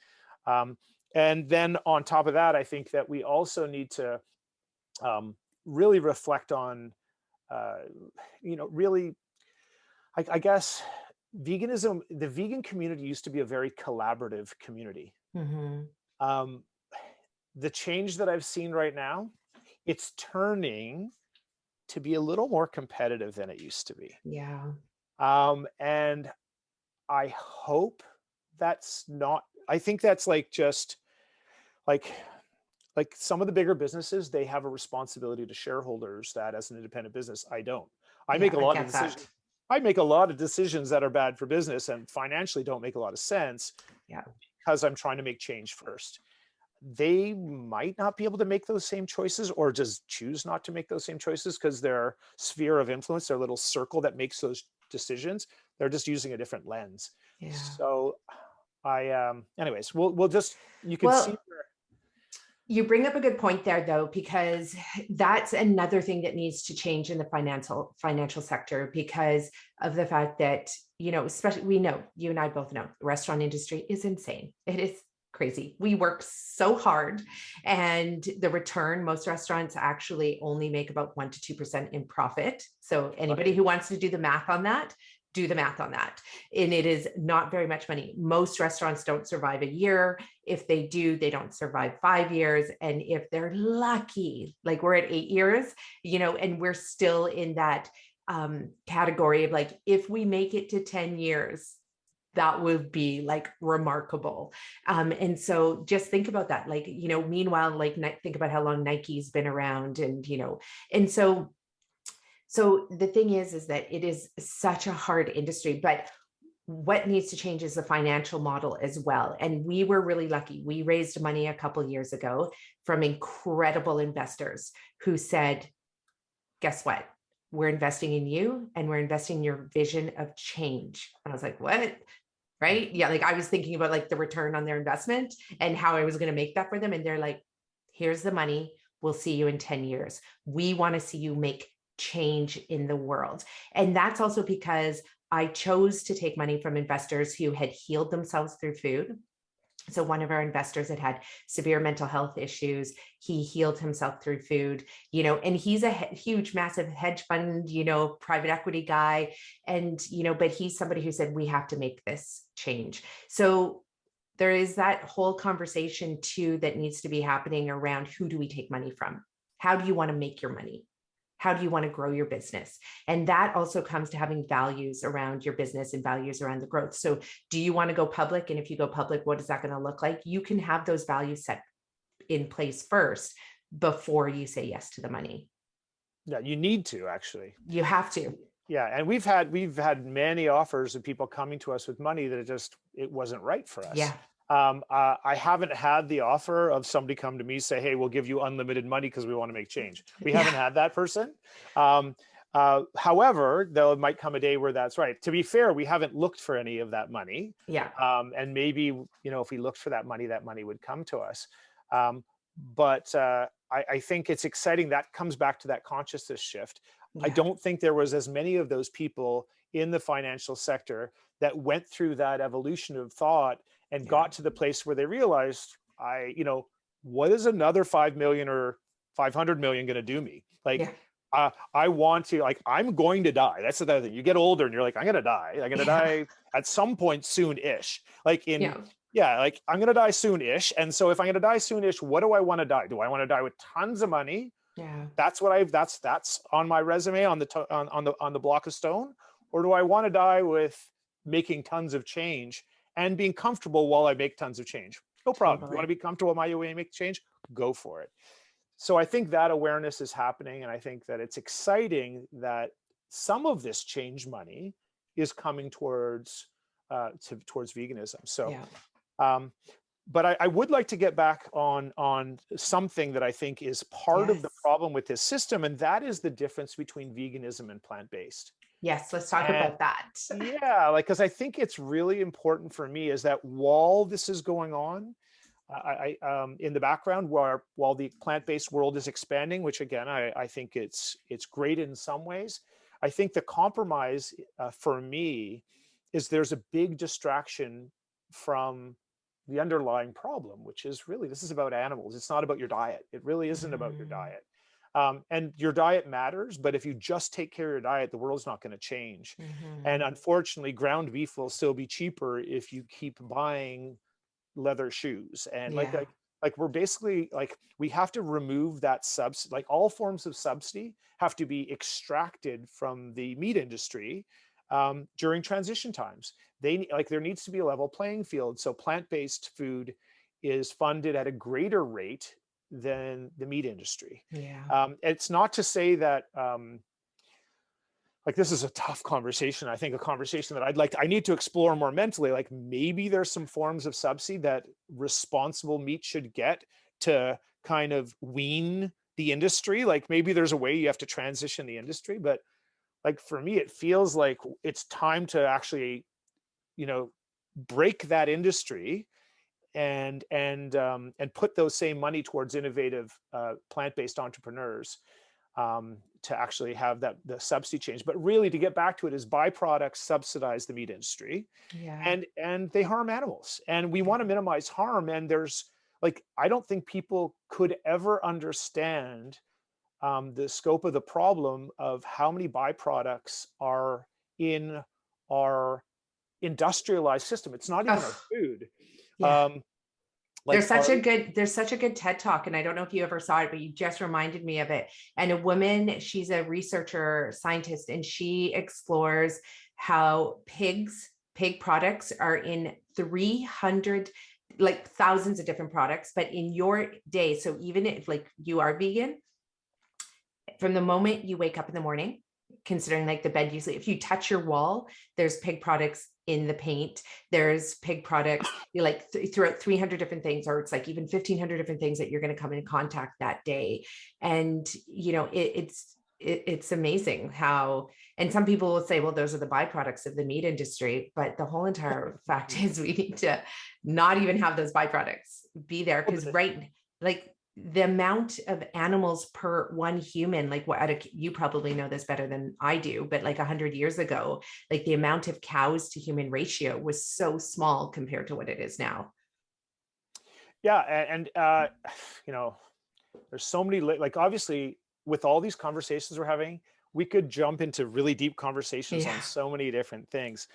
And then on top of that, I think that we also need to really reflect on, really, I guess, veganism, the vegan community used to be a very collaborative community. The change that I've seen right now, it's turning to be a little more competitive than it used to be. Yeah. And I hope that's not, I think that's like just like some of the bigger businesses, they have a responsibility to shareholders that as an independent business, I don't. I make a lot of decisions. I make a lot of decisions that are bad for business and financially don't make a lot of sense. Yeah. Because I'm trying to make change first. They might not be able to make those same choices, or just choose not to make those same choices because their sphere of influence, their little circle that makes those decisions, they're just using a different lens. Yeah. So anyways, we'll just, you can see where. You bring up a good point there, though, because that's another thing that needs to change in the financial sector, because of the fact that, especially, we know, you and I both know, the restaurant industry is insane. It is crazy. We work so hard, and the return, most restaurants actually only make about 1% to 2% in profit. So anybody who wants to do the math on that, do the math on that. And it is not very much money. Most restaurants don't survive a year. If they do, they don't survive 5 years. And if they're lucky, like we're at 8 years, and we're still in that category of like, if we make it to 10 years, that would be like remarkable. And so just think about that. Like, meanwhile, like think about how long Nike's been around, and, and so the thing is that it is such a hard industry, but what needs to change is the financial model as well. And we were really lucky. We raised money a couple of years ago from incredible investors who said, guess what? We're investing in you, and we're investing in your vision of change. And I was like, what? Right? Yeah. Like I was thinking about like the return on their investment and how I was going to make that for them. And they're like, here's the money. We'll see you in 10 years. We want to see you make change in the world. And that's also because I chose to take money from investors who had healed themselves through food. So one of our investors had severe mental health issues. He healed himself through food, and he's a huge, massive hedge fund, private equity guy. And, but he's somebody who said, we have to make this change. So there is that whole conversation too, that needs to be happening around, who do we take money from? How do you want to make your money? How do you want to grow your business? And that also comes to having values around your business and values around the growth. So do you want to go public? And if you go public, what is that going to look like? You can have those values set in place first before you say yes to the money. Yeah, you need to, actually. You have to. Yeah. And we've had many offers of people coming to us with money that it wasn't right for us. Yeah. I haven't had the offer of somebody come to me say, hey, we'll give you unlimited money because we want to make change. We haven't had that person. However, there might come a day where that's right. To be fair, we haven't looked for any of that money. Yeah. And maybe, if we looked for that money would come to us. But I think it's exciting. That comes back to that consciousness shift. Yeah. I don't think there was as many of those people in the financial sector that went through that evolution of thought and got to the place where they realized, what is another 5 million or 500 million going to do me? Like, I want to, I'm going to die. That's the other thing. You get older and you're like, I'm going to die. I'm going to die at some point soon-ish. Like in Yeah, like I'm going to die soon-ish. And so if I'm going to die soon-ish, what do I want to die? Do I want to die with tons of money? Yeah. That's on my resume on the block of stone. Or do I want to die with making tons of change and being comfortable while I make tons of change? No problem. Totally. You want to be comfortable while you make change? Go for it. So I think that awareness is happening. And I think that it's exciting that some of this change money is coming towards veganism. So, Yeah. but I would like to get back on something that I think is part of the problem with this system, and that is the difference between veganism and plant-based. Yes, let's talk about that. Yeah, like, because I think it's really important for me is that while this is going on, in the background, while the plant-based world is expanding, which again, I think it's great in some ways, I think the compromise for me is there's a big distraction from the underlying problem, which is really, this is about animals. It's not about your diet. It really isn't about your diet. And your diet matters, but if you just take care of your diet, the world's not going to change. And unfortunately, ground beef will still be cheaper if you keep buying leather shoes. And like we're basically like, we have to remove that subsidy. Like all forms of subsidy have to be extracted from the meat industry during transition times. There needs to be a level playing field. So plant-based food is funded at a greater rate than the meat industry. It's not to say that like this is a tough conversation. I think a conversation that I need to explore more mentally. Like maybe there's some forms of subsidy that responsible meat should get to kind of wean the industry. Like maybe there's a way you have to transition the industry, but like for me, it feels like it's time to actually, break that industry and put those same money towards innovative plant-based entrepreneurs to actually have the subsidy change. But really, to get back to it, is byproducts subsidize the meat industry, and they harm animals, and we want to minimize harm. And there's I don't think people could ever understand the scope of the problem of how many byproducts are in our industrialized system. It's not even our food. There's such a good TED talk, and I don't know if you ever saw it, but you just reminded me of it. And a woman, she's a researcher, scientist, and she explores how pig products are in 300, like thousands of different products, but in your day. So even if you are vegan, from the moment you wake up in the morning, considering the bed you sleep, if you touch your wall, there's pig products in the paint, there's pig products, throughout 300 different things, or it's even 1,500 different things that you're going to come in contact that day. And, it's amazing how, and some people will say, well, those are the byproducts of the meat industry, but the whole entire fact is we need to not even have those byproducts be there. Because the amount of animals per one human, you probably know this better than I do, but 100 years ago, the amount of cows to human ratio was so small compared to what it is now. Yeah. And there's so many, obviously with all these conversations we're having, we could jump into really deep conversations on so many different things.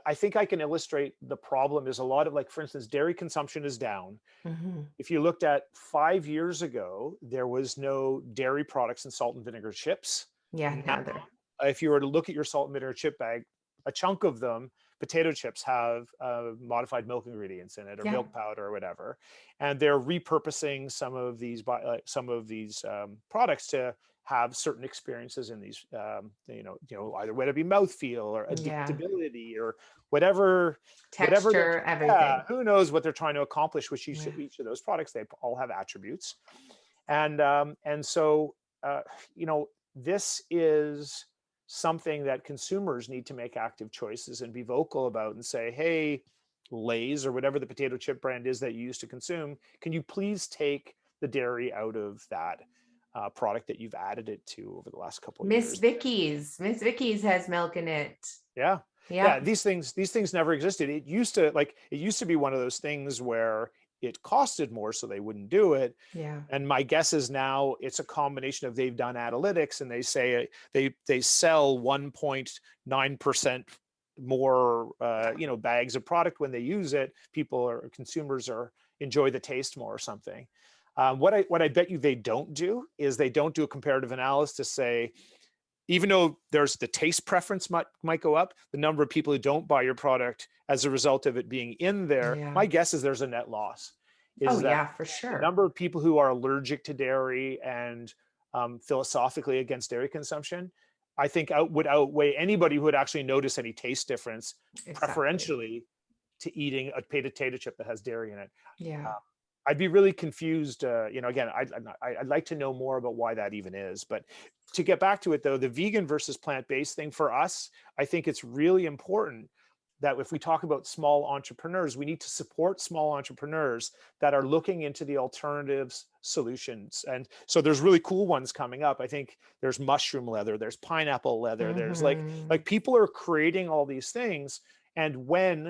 I think I can illustrate the problem is a lot of for instance, dairy consumption is down. If you looked at 5 years ago, there was no dairy products in salt and vinegar chips. Now, if you were to look at your salt and vinegar chip bag, a chunk of them, potato chips, have modified milk ingredients in it, or milk powder or whatever. And they're repurposing some of these products to have certain experiences in these, either whether it be mouthfeel or addictability or whatever texture, everything. Yeah, who knows what they're trying to accomplish with each of those products. They all have attributes, and so this is something that consumers need to make active choices and be vocal about and say, hey, Lay's or whatever the potato chip brand is that you used to consume, can you please take the dairy out of that product that you've added it to over the last couple of years. Miss Vicky's has milk in it. Yeah. These things never existed. It used to be one of those things where it costed more, so they wouldn't do it. And my guess is now it's a combination of, they've done analytics and they say they sell 1.9% more, bags of product when they use it. People or consumers enjoy the taste more or something. What I bet you they don't do is they don't do a comparative analysis to say, even though there's the taste preference might go up, the number of people who don't buy your product as a result of it being in there, my guess is there's a net loss. Is that for sure. The number of people who are allergic to dairy and philosophically against dairy consumption, I think would outweigh anybody who would actually notice any taste difference preferentially to eating a potato chip that has dairy in it. I'd be really confused. Again, I'd like to know more about why that even is. But to get back to it, though, the vegan versus plant-based thing for us, I think it's really important that if we talk about small entrepreneurs, we need to support small entrepreneurs that are looking into the alternatives solutions. And so there's really cool ones coming up. I think there's mushroom leather, there's pineapple leather, there's like people are creating all these things. And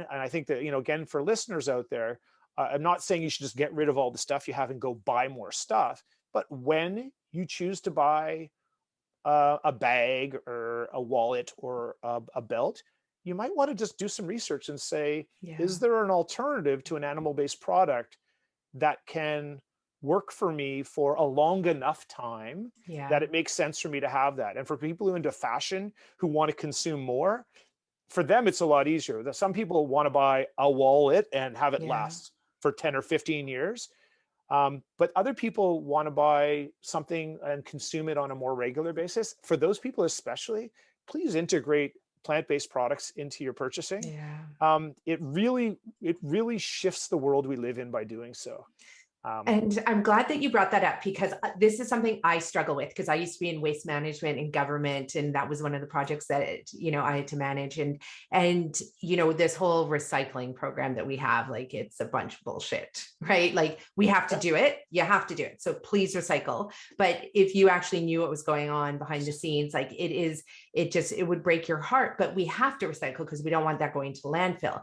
I think that, again, for listeners out there, I'm not saying you should just get rid of all the stuff you have and go buy more stuff, but when you choose to buy a bag or a wallet or a belt, you might want to just do some research and say, is there an alternative to an animal-based product that can work for me for a long enough time that it makes sense for me to have that? And for people who are into fashion, who want to consume more, for them, it's a lot easier. Some people want to buy a wallet and have it last for 10 or 15 years. But other people want to buy something and consume it on a more regular basis. For those people especially, please integrate plant-based products into your purchasing. It really shifts the world we live in by doing so. And I'm glad that you brought that up, because this is something I struggle with, because I used to be in waste management and government, and that was one of the projects that I had to manage. And this whole recycling program that we have, like, it's a bunch of bullshit, right? Like, we have to do it. You have to do it. So please recycle. But if you actually knew what was going on behind the scenes, like, it would break your heart. But we have to recycle because we don't want that going to landfill.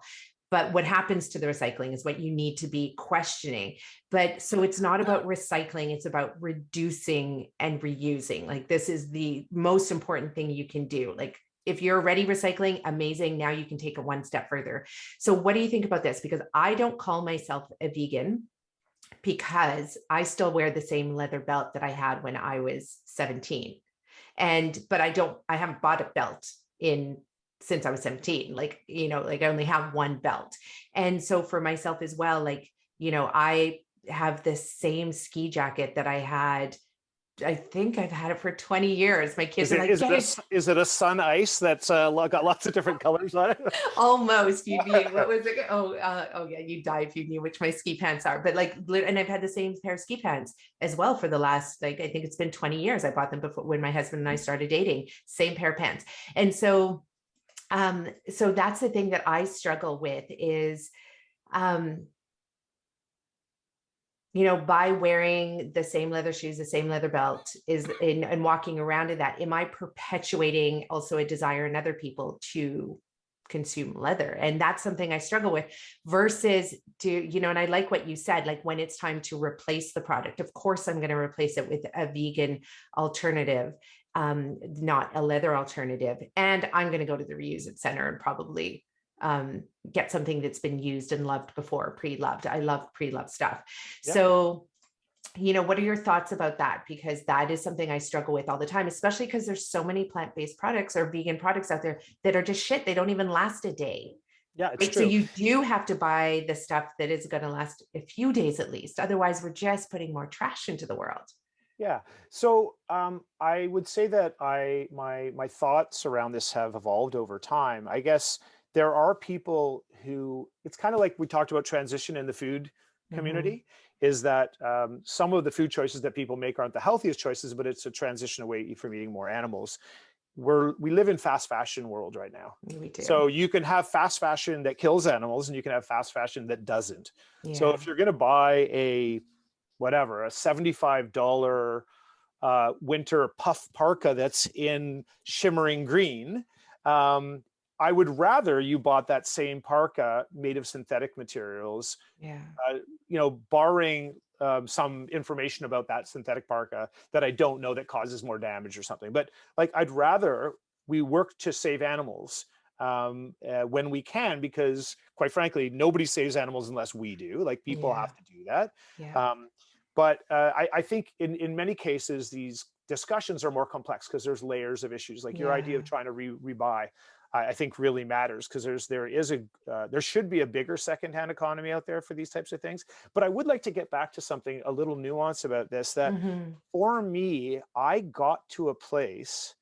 But what happens to the recycling is what you need to be questioning. But so it's not about recycling, it's about reducing and reusing. Like, this is the most important thing you can do. Like, if you're already recycling, amazing. Now you can take it one step further. So what do you think about this? Because I don't call myself a vegan, because I still wear the same leather belt that I had when I was 17. But I haven't bought a belt since I was 17, I only have one belt. And so for myself as well, I have this same ski jacket that I had. I think I've had it for 20 years. My kids are like, is it a sun ice that's got lots of different colors on it? Almost. What was it? Yeah, you'd die if you knew which my ski pants are. But and I've had the same pair of ski pants as well for the last, I think it's been 20 years. I bought them before, when my husband and I started dating, same pair of pants. And so that's the thing that I struggle with is, by wearing the same leather shoes, the same leather belt and walking around in that, am I perpetuating also a desire in other people to consume leather? And that's something I struggle with versus and I like what you said, like, when it's time to replace the product, of course, I'm going to replace it with a vegan alternative. Not a leather alternative. And I'm going to go to the reuse it center and probably get something that's been used and loved before, pre-loved. I love pre-loved stuff. Yeah. So, what are your thoughts about that? Because that is something I struggle with all the time, especially because there's so many plant-based products or vegan products out there that are just shit. They don't even last a day. Yeah, it's true. So you do have to buy the stuff that is going to last a few days at least. Otherwise, we're just putting more trash into the world. Yeah. So I would say that my thoughts around this have evolved over time. I guess there are people who, it's kind of like we talked about transition in the food community, is that some of the food choices that people make aren't the healthiest choices, but it's a transition away from eating more animals. We live in fast fashion world right now. We do. So you can have fast fashion that kills animals and you can have fast fashion that doesn't. Yeah. So if you're going to buy a $75 winter puff parka that's in shimmering green, I would rather you bought that same parka made of synthetic materials, barring some information about that synthetic parka that I don't know that causes more damage or something. But I'd rather we work to save animals when we can, because quite frankly, nobody saves animals unless we do. Like, people Yeah. have to do that. Yeah. But I think in many cases, these discussions are more complex because there's layers of issues. Like, your idea Yeah. of trying to rebuy, I think really matters, because there should be a bigger secondhand economy out there for these types of things. But I would like to get back to something a little nuanced about this, that Mm-hmm. for me, I got to a place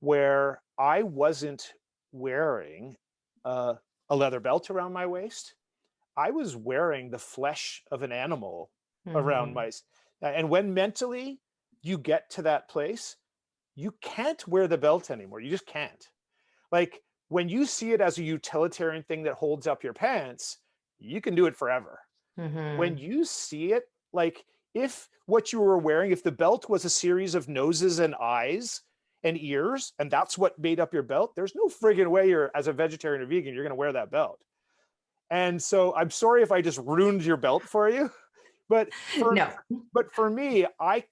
where I wasn't wearing uh, a leather belt around my waist. I was wearing the flesh of an animal around Mm-hmm. my, and when mentally you get to that place, you can't wear the belt anymore. You just can't. Like, when you see it as a utilitarian thing that holds up your pants, you can do it forever. When Mm-hmm. you see it, like, if what you were wearing, if the belt was a series of noses and eyes and ears, and that's what made up your belt, there's no friggin' way you're, as a vegetarian or vegan, you're going to wear that belt. And so I'm sorry if I just ruined your belt for you, but for No. but for me, I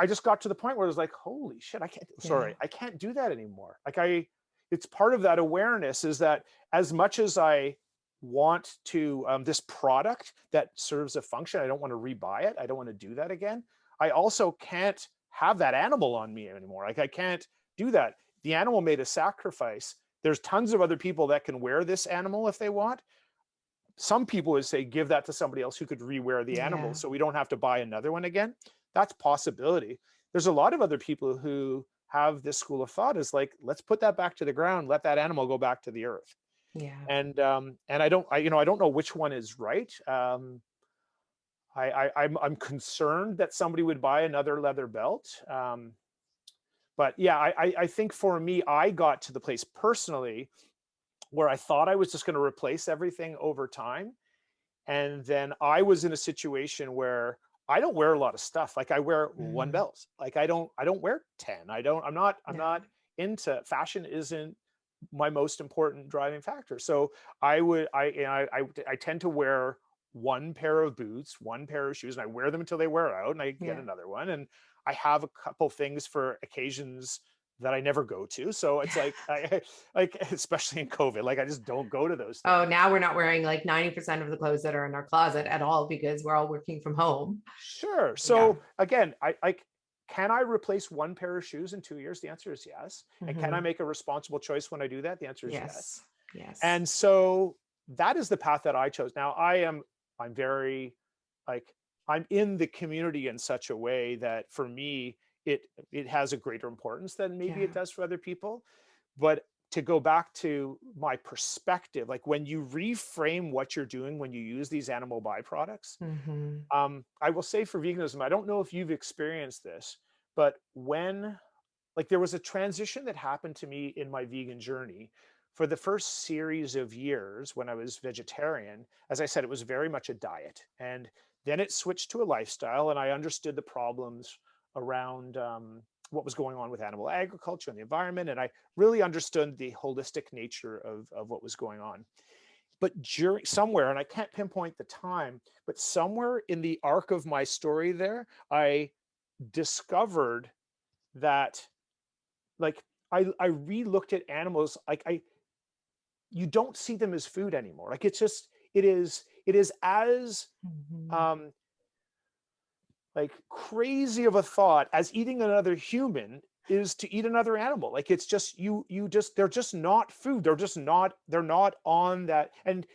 just got to the point where I was like, holy shit, Yeah. I can't do that anymore. It's part of that awareness, is that as much as I want to, this product that serves a function, I don't want to rebuy it. I don't want to do that again. I also can't have that animal on me anymore. Like, I can't do that. The animal made a sacrifice. There's tons of other people that can wear this animal if they want. Some people would say give that to somebody else who could rewear the animal, Yeah. so we don't have to buy another one again. That's possibility. There's a lot of other people who have this school of thought, is like, let's put that back to the ground, let that animal go back to the earth. Yeah. And I don't know which one is right. I'm concerned that somebody would buy another leather belt. But yeah, I think for me, I got to the place personally where I thought I was just going to replace everything over time. And then I was in a situation where I don't wear a lot of stuff. Like, I wear one Mm. belt. Like, I don't wear 10. I'm No. not into fashion. Isn't my most important driving factor. So I tend to wear one pair of boots, one pair of shoes, and I wear them until they wear out, and I get Yeah. another one. And I have a couple things for occasions that I never go to. So it's like, like, especially in COVID, like, I just don't go to those Oh, things. now we're not wearing like 90% of the clothes that are in our closet at all because we're all working from home. Sure. Yeah. So again, can I replace one pair of shoes in 2 years? The answer is yes. And can I Mm-hmm. make a responsible choice when I do that? The answer is yes. Yes. Yes. And so that is the path that I chose. Now, I'm very, like, I'm in the community in such a way that for me, it has a greater importance than maybe it Yeah. does for other people. But to go back to my perspective, like, when you reframe what you're doing when you use these animal byproducts, Mm-hmm. I will say for veganism, I don't know if you've experienced this, but when, like, there was a transition that happened to me in my vegan journey. For the first series of years when I was vegetarian, as I said, it was very much a diet. And then it switched to a lifestyle, and I understood the problems around what was going on with animal agriculture and the environment. And I really understood the holistic nature of what was going on. But during somewhere, and I can't pinpoint the time, but somewhere in the arc of my story there, I discovered that, like, I re-looked at animals, like, you don't see them as food anymore. Like, it is as Mm-hmm. um like, crazy of a thought as eating another human is to eat another animal. Like, it's just, they're just not food. They're not on that. And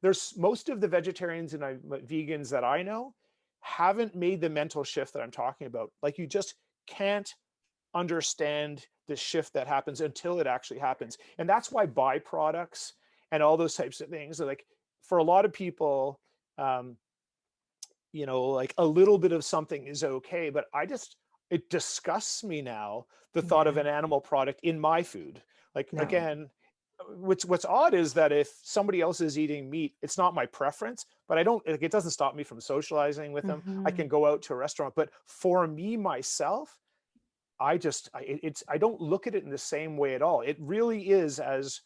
there's most of the vegetarians and vegans that I know haven't made the mental shift that I'm talking about. Like, you just can't understand the shift that happens until it actually happens. And that's why byproducts and all those types of things are, like, for a lot of people, um, like, a little bit of something is okay, but it disgusts me now, the thought of Yeah. an animal product in my food. Like, No. again, what's odd is that if somebody else is eating meat, it's not my preference, but I don't, like, it doesn't stop me from socializing with them. I Mm-hmm. can go out to a restaurant, but for me, myself, I don't look at it in the same way at all. It really is as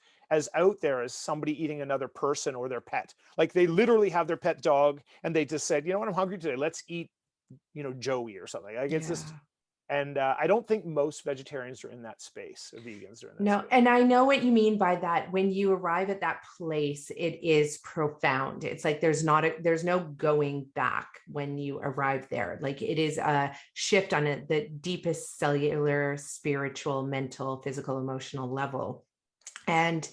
out there as somebody eating another person or their pet. Like, they literally have their pet dog and they just said, you know what, I'm hungry today. Let's eat, Joey or something. Like, it's just, Yeah. And I don't think most vegetarians are in that space, or vegans are in that No, space. and I know what you mean by that. When you arrive at that place, it is profound. It's like there's no going back when you arrive there. Like it is a shift on the deepest cellular, spiritual, mental, physical, emotional level. And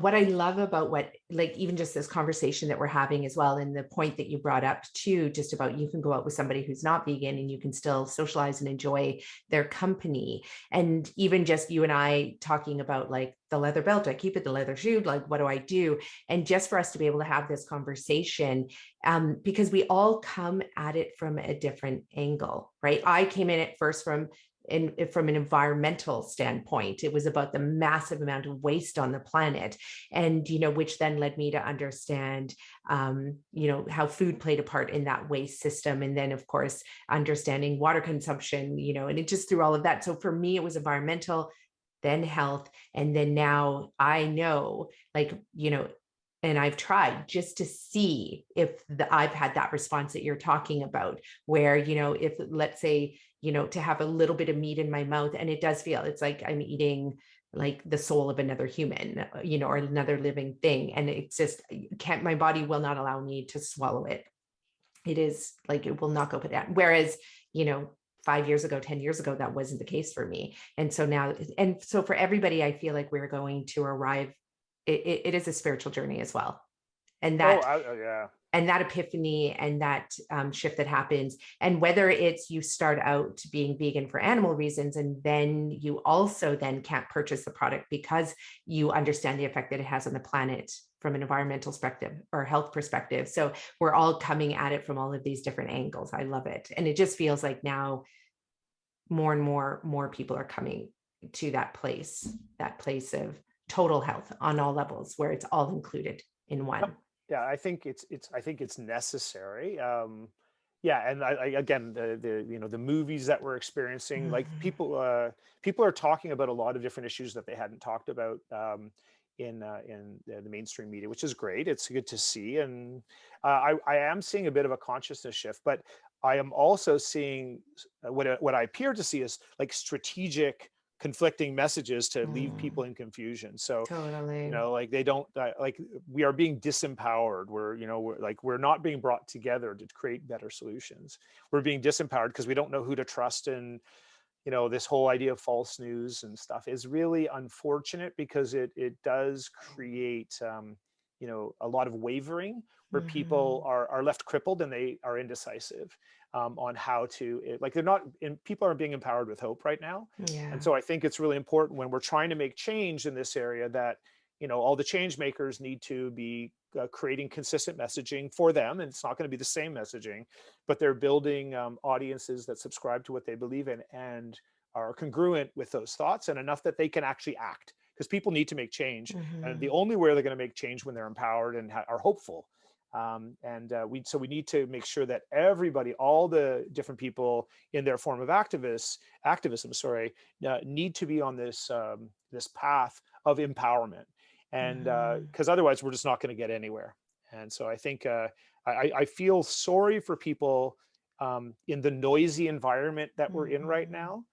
what I love about like even just this conversation that we're having as well, and the point that you brought up too, just about you can go out with somebody who's not vegan and you can still socialize and enjoy their company. And even just you and I talking about like the leather belt, I keep it, the leather shoe, like what do I do? And just for us to be able to have this conversation, because we all come at it from a different angle, right? I came in at first from an environmental standpoint. It was about the massive amount of waste on the planet, and which then led me to understand how food played a part in that waste system, and then of course understanding water consumption, and it just through all of that. So for me it was environmental, then health, and then now I know, like, and I've tried just to see if I've had that response that you're talking about, where, if let's say, to have a little bit of meat in my mouth, and it does feel, it's like I'm eating like the soul of another human, or another living thing. And it's just my body will not allow me to swallow it. It is like, it will not go put that. Whereas, 5 years ago, 10 years ago, that wasn't the case for me. And so now, and so for everybody, I feel like we're going to arrive. It is a spiritual journey as well. And that, Yeah. And that epiphany and that shift that happens. And whether it's you start out being vegan for animal reasons, and then you also then can't purchase the product because you understand the effect that it has on the planet from an environmental perspective or health perspective. So we're all coming at it from all of these different angles. I love it. And it just feels like now more and more people are coming to that place of total health on all levels, where it's all included in one. Yeah, I think it's necessary. Yeah, and again, the movies that we're experiencing, like people are talking about a lot of different issues that they hadn't talked about in the mainstream media, which is great. It's good to see, and I am seeing a bit of a consciousness shift, but I am also seeing what I appear to see is like strategic conflicting messages to leave people in confusion. So Totally. like they don't like, we are being disempowered. We're not being brought together to create better solutions. We're being disempowered because we don't know who to trust. And this whole idea of false news and stuff is really unfortunate, because it does create a lot of wavering, where people are left crippled and they are indecisive on how to, like, they're not, people aren't being empowered with hope right now. Yeah. And so I think it's really important when we're trying to make change in this area that, all the change makers need to be creating consistent messaging for them. And it's not going to be the same messaging, but they're building audiences that subscribe to what they believe in and are congruent with those thoughts, and enough that they can actually act, because people need to make change. And the only way they're going to make change when they're empowered and are hopeful. So we need to make sure that everybody, all the different people in their form of activism, need to be on this path of empowerment, and because otherwise we're just not going to get anywhere. And so I think I feel sorry for people in the noisy environment that we're in right now,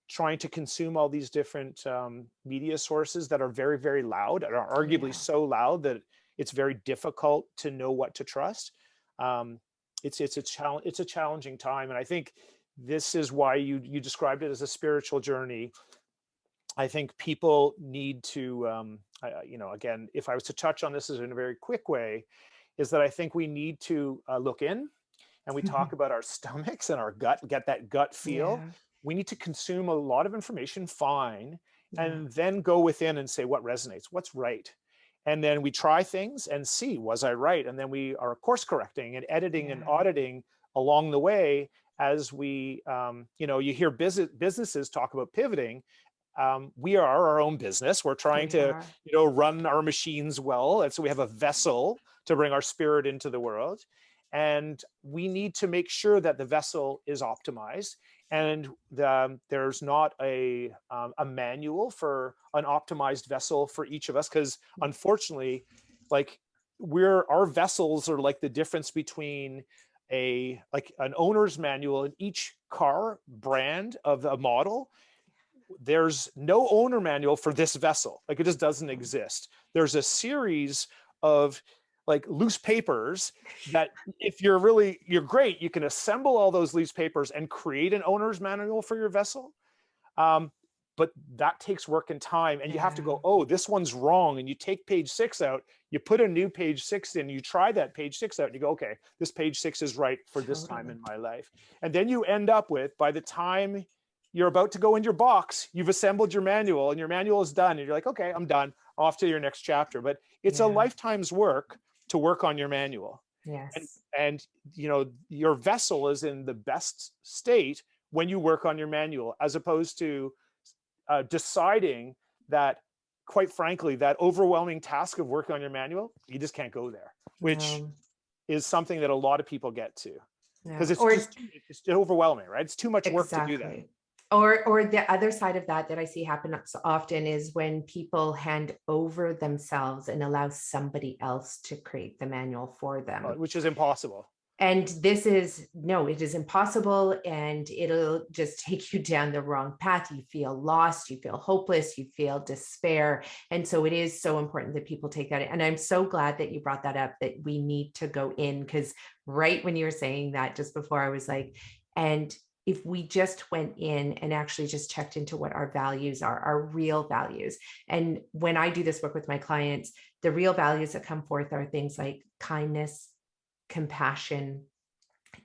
trying to consume all these different media sources that are very, very loud, and are arguably so loud that it's very difficult to know what to trust. It's a challenging time, and I think this is why you described it as a spiritual journey. I think people need to, again, if I was to touch on this in a very quick way, is that I think we need to look in, and we talk about our stomachs and our gut, get that gut feel. Yeah. We need to consume a lot of information, fine, and then go within and say what resonates, what's right. And then we try things and see, was I right? And then we are course correcting and editing and auditing along the way as we, you hear businesses talk about pivoting. We are our own business. We're trying to, run our machines well. And so we have a vessel to bring our spirit into the world. And we need to make sure that the vessel is optimized, and there's not a manual for an optimized vessel for each of us, because unfortunately, like, our vessels are like the difference between like an owner's manual in each car brand of a model. There's no owner manual for this vessel. Like, it just doesn't exist. There's a series of like loose papers that if you're great, you can assemble all those loose papers and create an owner's manual for your vessel. But that takes work and time, and you have to go, oh, this one's wrong. And you take page 6 out, you put a new page 6 in, you try that page 6 out, and you go, okay, this page 6 is right for this time in my life. And then you end up with, by the time you're about to go in your box, you've assembled your manual and your manual is done. And you're like, okay, I'm done, off to your next chapter. But it's a lifetime's work to work on your manual. Yes. And your vessel is in the best state when you work on your manual, as opposed to deciding that, quite frankly, that overwhelming task of working on your manual, you just can't go there, which is something that a lot of people get to, because it's overwhelming, right? It's too much work to do that. Or the other side of that I see happen so often is when people hand over themselves and allow somebody else to create the manual for them, which is impossible. And it is impossible, and it'll just take you down the wrong path. You feel lost, you feel hopeless, you feel despair. And so it is so important that people take that. And I'm so glad that you brought that up, that we need to go in, because right when you were saying that just before, I was like, and if we just went in and actually just checked into what our values are, our real values. And when I do this work with my clients, the real values that come forth are things like kindness, compassion,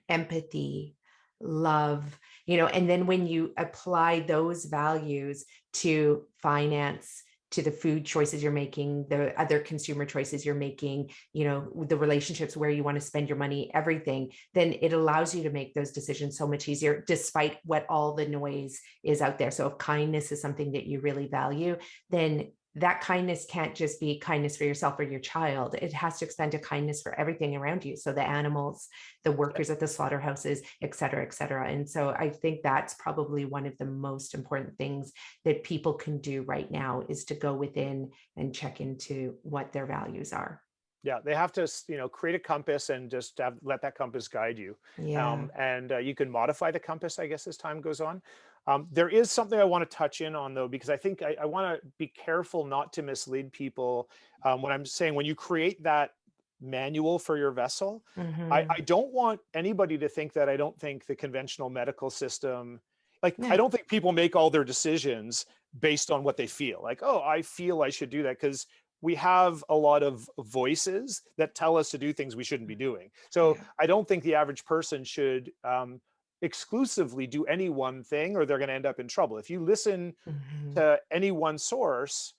empathy, love, and then when you apply those values to finance, to the food choices you're making, the other consumer choices you're making, the relationships where you want to spend your money, everything, then it allows you to make those decisions so much easier, despite what all the noise is out there. So if kindness is something that you really value, then that kindness can't just be kindness for yourself or your child. It has to extend to kindness for everything around you. So the animals, the workers at the slaughterhouses, et cetera, et cetera. And so I think that's probably one of the most important things that people can do right now, is to go within and check into what their values are. Yeah, they have to, create a compass and just let that compass guide you. Yeah. And you can modify the compass, I guess, as time goes on. There is something I want to touch in on, though, because I think I want to be careful not to mislead people when I'm saying, when you create that manual for your vessel, I don't want anybody to think that I don't think the conventional medical system, I don't think people make all their decisions based on what they feel. Like, oh, I feel I should do that, because we have a lot of voices that tell us to do things we shouldn't be doing. So I don't think the average person should exclusively do any one thing, or they're going to end up in trouble. If you listen to any one source,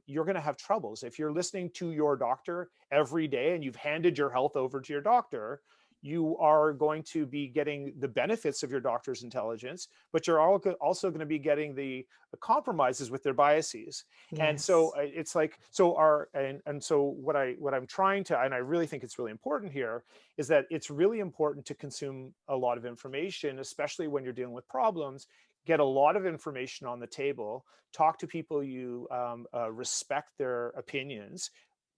you're going to have troubles. If you're listening to your doctor every day and you've handed your health over to your doctor, you are going to be getting the benefits of your doctor's intelligence, but you're also going to be getting the compromises with their biases. Yes. And so it's like, so what I'm trying to, and I really think it's really important here, is that it's really important to consume a lot of information, especially when you're dealing with problems. Get a lot of information on the table, talk to people you respect their opinions,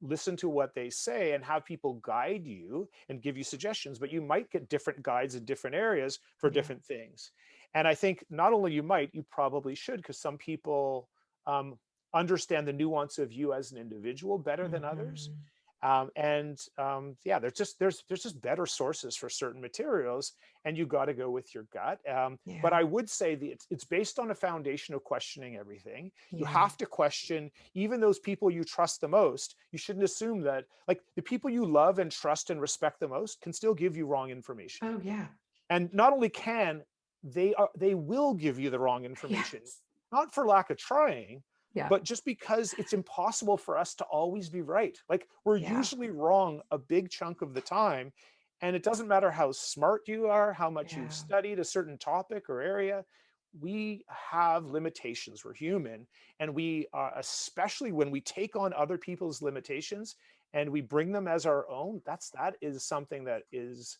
listen to what they say, and have people guide you and give you suggestions. But you might get different guides in different areas for different things. And I think not only you probably should, because some people understand the nuance of you as an individual better than others. There's just better sources for certain materials, and you got to go with your gut. But I would say that it's based on a foundation of questioning everything. You have to question even those people you trust the most. You shouldn't assume that, like, the people you love and trust and respect the most can still give you wrong information. Oh yeah. And not only can they will give you the wrong information, not for lack of trying. But just because it's impossible for us to always be right. Like, we're usually wrong a big chunk of the time. And it doesn't matter how smart you are, how much you've studied a certain topic or area. We have limitations. We're human. And we, especially when we take on other people's limitations and we bring them as our own, that is something that is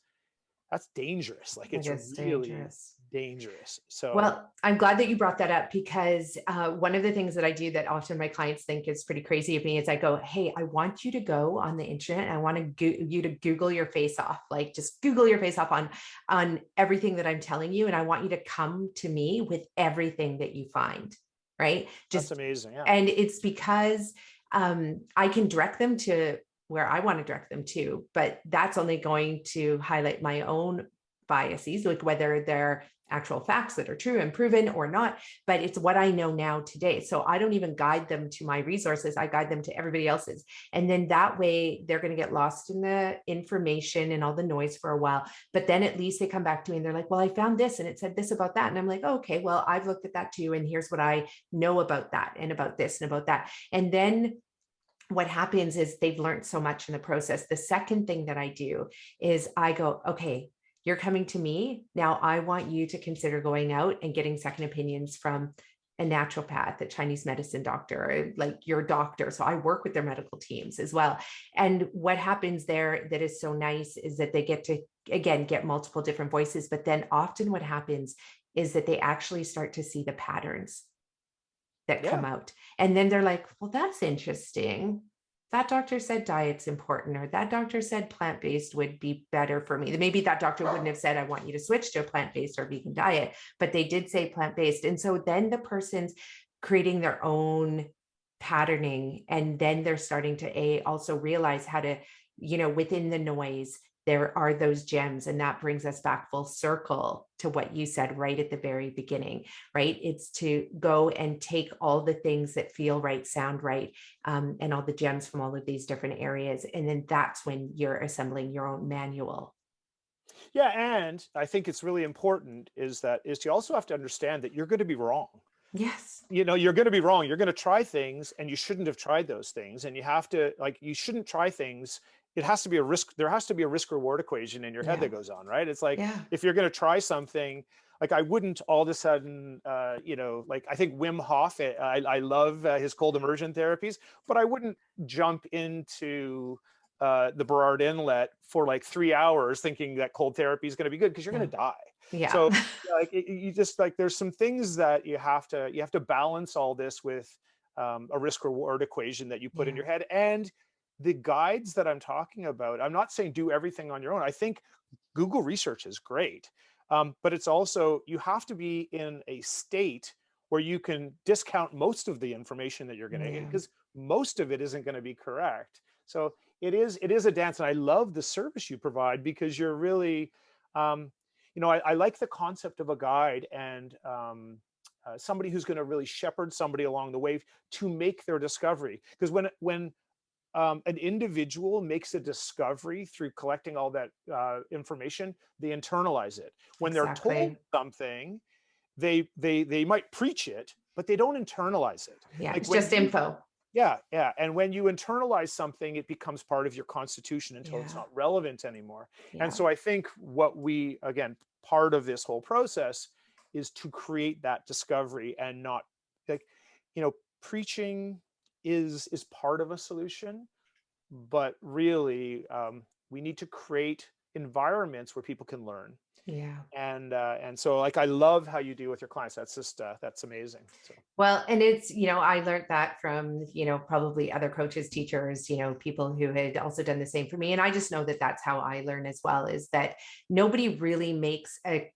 that's dangerous. Like It it's is really dangerous. dangerous. So Well, I'm glad that you brought that up because one of the things that I do that often my clients think is pretty crazy of me is I go, hey, I want you to go on the internet. And I want you to Google your face off, like just Google your face off on everything that I'm telling you. And I want you to come to me with everything that you find, right? that's Just, amazing. Yeah. and it's because I can direct them to where I want to direct them to, but that's only going to highlight my own biases, like whether they're actual facts that are true and proven or not, but it's what I know now today. So I don't even guide them to my resources. I guide them to everybody else's. And then that way they're going to get lost in the information and all the noise for a while. But then at least they come back to me and they're like, well, I found this and it said this about that. And I'm like, oh, okay, well, I've looked at that too. And here's what I know about that and about this and about that. And then what happens is they've learned so much in the process. The second thing that I do is I go, okay, you're coming to me. Now I want you to consider going out and getting second opinions from a naturopath, a Chinese medicine doctor, like your doctor. So I work with their medical teams as well. And what happens there that is so nice is that they get to, again, get multiple different voices. But then often what happens is that they actually start to see the patterns that Yeah. come out. And then they're like, well, that's interesting. That doctor said diet's important, or that doctor said plant-based would be better for me. Maybe that doctor wouldn't have said, I want you to switch to a plant-based or vegan diet, but they did say plant-based. And so then the person's creating their own patterning. And then they're starting to also realize how to, within the noise, there are those gems. And that brings us back full circle to what you said right at the very beginning, right? It's to go and take all the things that feel right, sound right, and all the gems from all of these different areas. And then that's when you're assembling your own manual. Yeah. And I think it's really important is you also have to understand that you're going to be wrong. Yes. You're going to be wrong. You're going to try things and you shouldn't have tried those things. And you shouldn't try things. It has to be a risk. There has to be a risk reward equation in your head that goes on, right? It's like, if you're going to try something, like I wouldn't all of a sudden, like I think Wim Hof, I love his cold immersion therapies, but I wouldn't jump into the Burrard Inlet for like 3 hours thinking that cold therapy is going to be good because you're going to die. Yeah. So like you just like there's some things that you have to balance all this with a risk reward equation that you put in your head. And the guides that I'm talking about, I'm not saying do everything on your own. I think Google research is great, but it's also you have to be in a state where you can discount most of the information that you're going to get because most of it isn't going to be correct. So it is a dance, and I love the service you provide because you're really I like the concept of a guide and somebody who's going to really shepherd somebody along the way to make their discovery. Because when an individual makes a discovery through collecting all that information, they internalize it. When they're told something, they might preach it, but they don't internalize it. Yeah, like it's just info. Yeah. And when you internalize something, it becomes part of your constitution until it's not relevant anymore. And so I think part of this whole process is to create that discovery and not preaching is part of a solution, but really we need to create environments where people can learn. Yeah. And so like, I love how you deal with your clients. That's just, that's amazing. So. Well, and it's, I learned that from, probably other coaches, teachers, people who had also done the same for me. And I just know that that's how I learn as well, is that nobody really makes a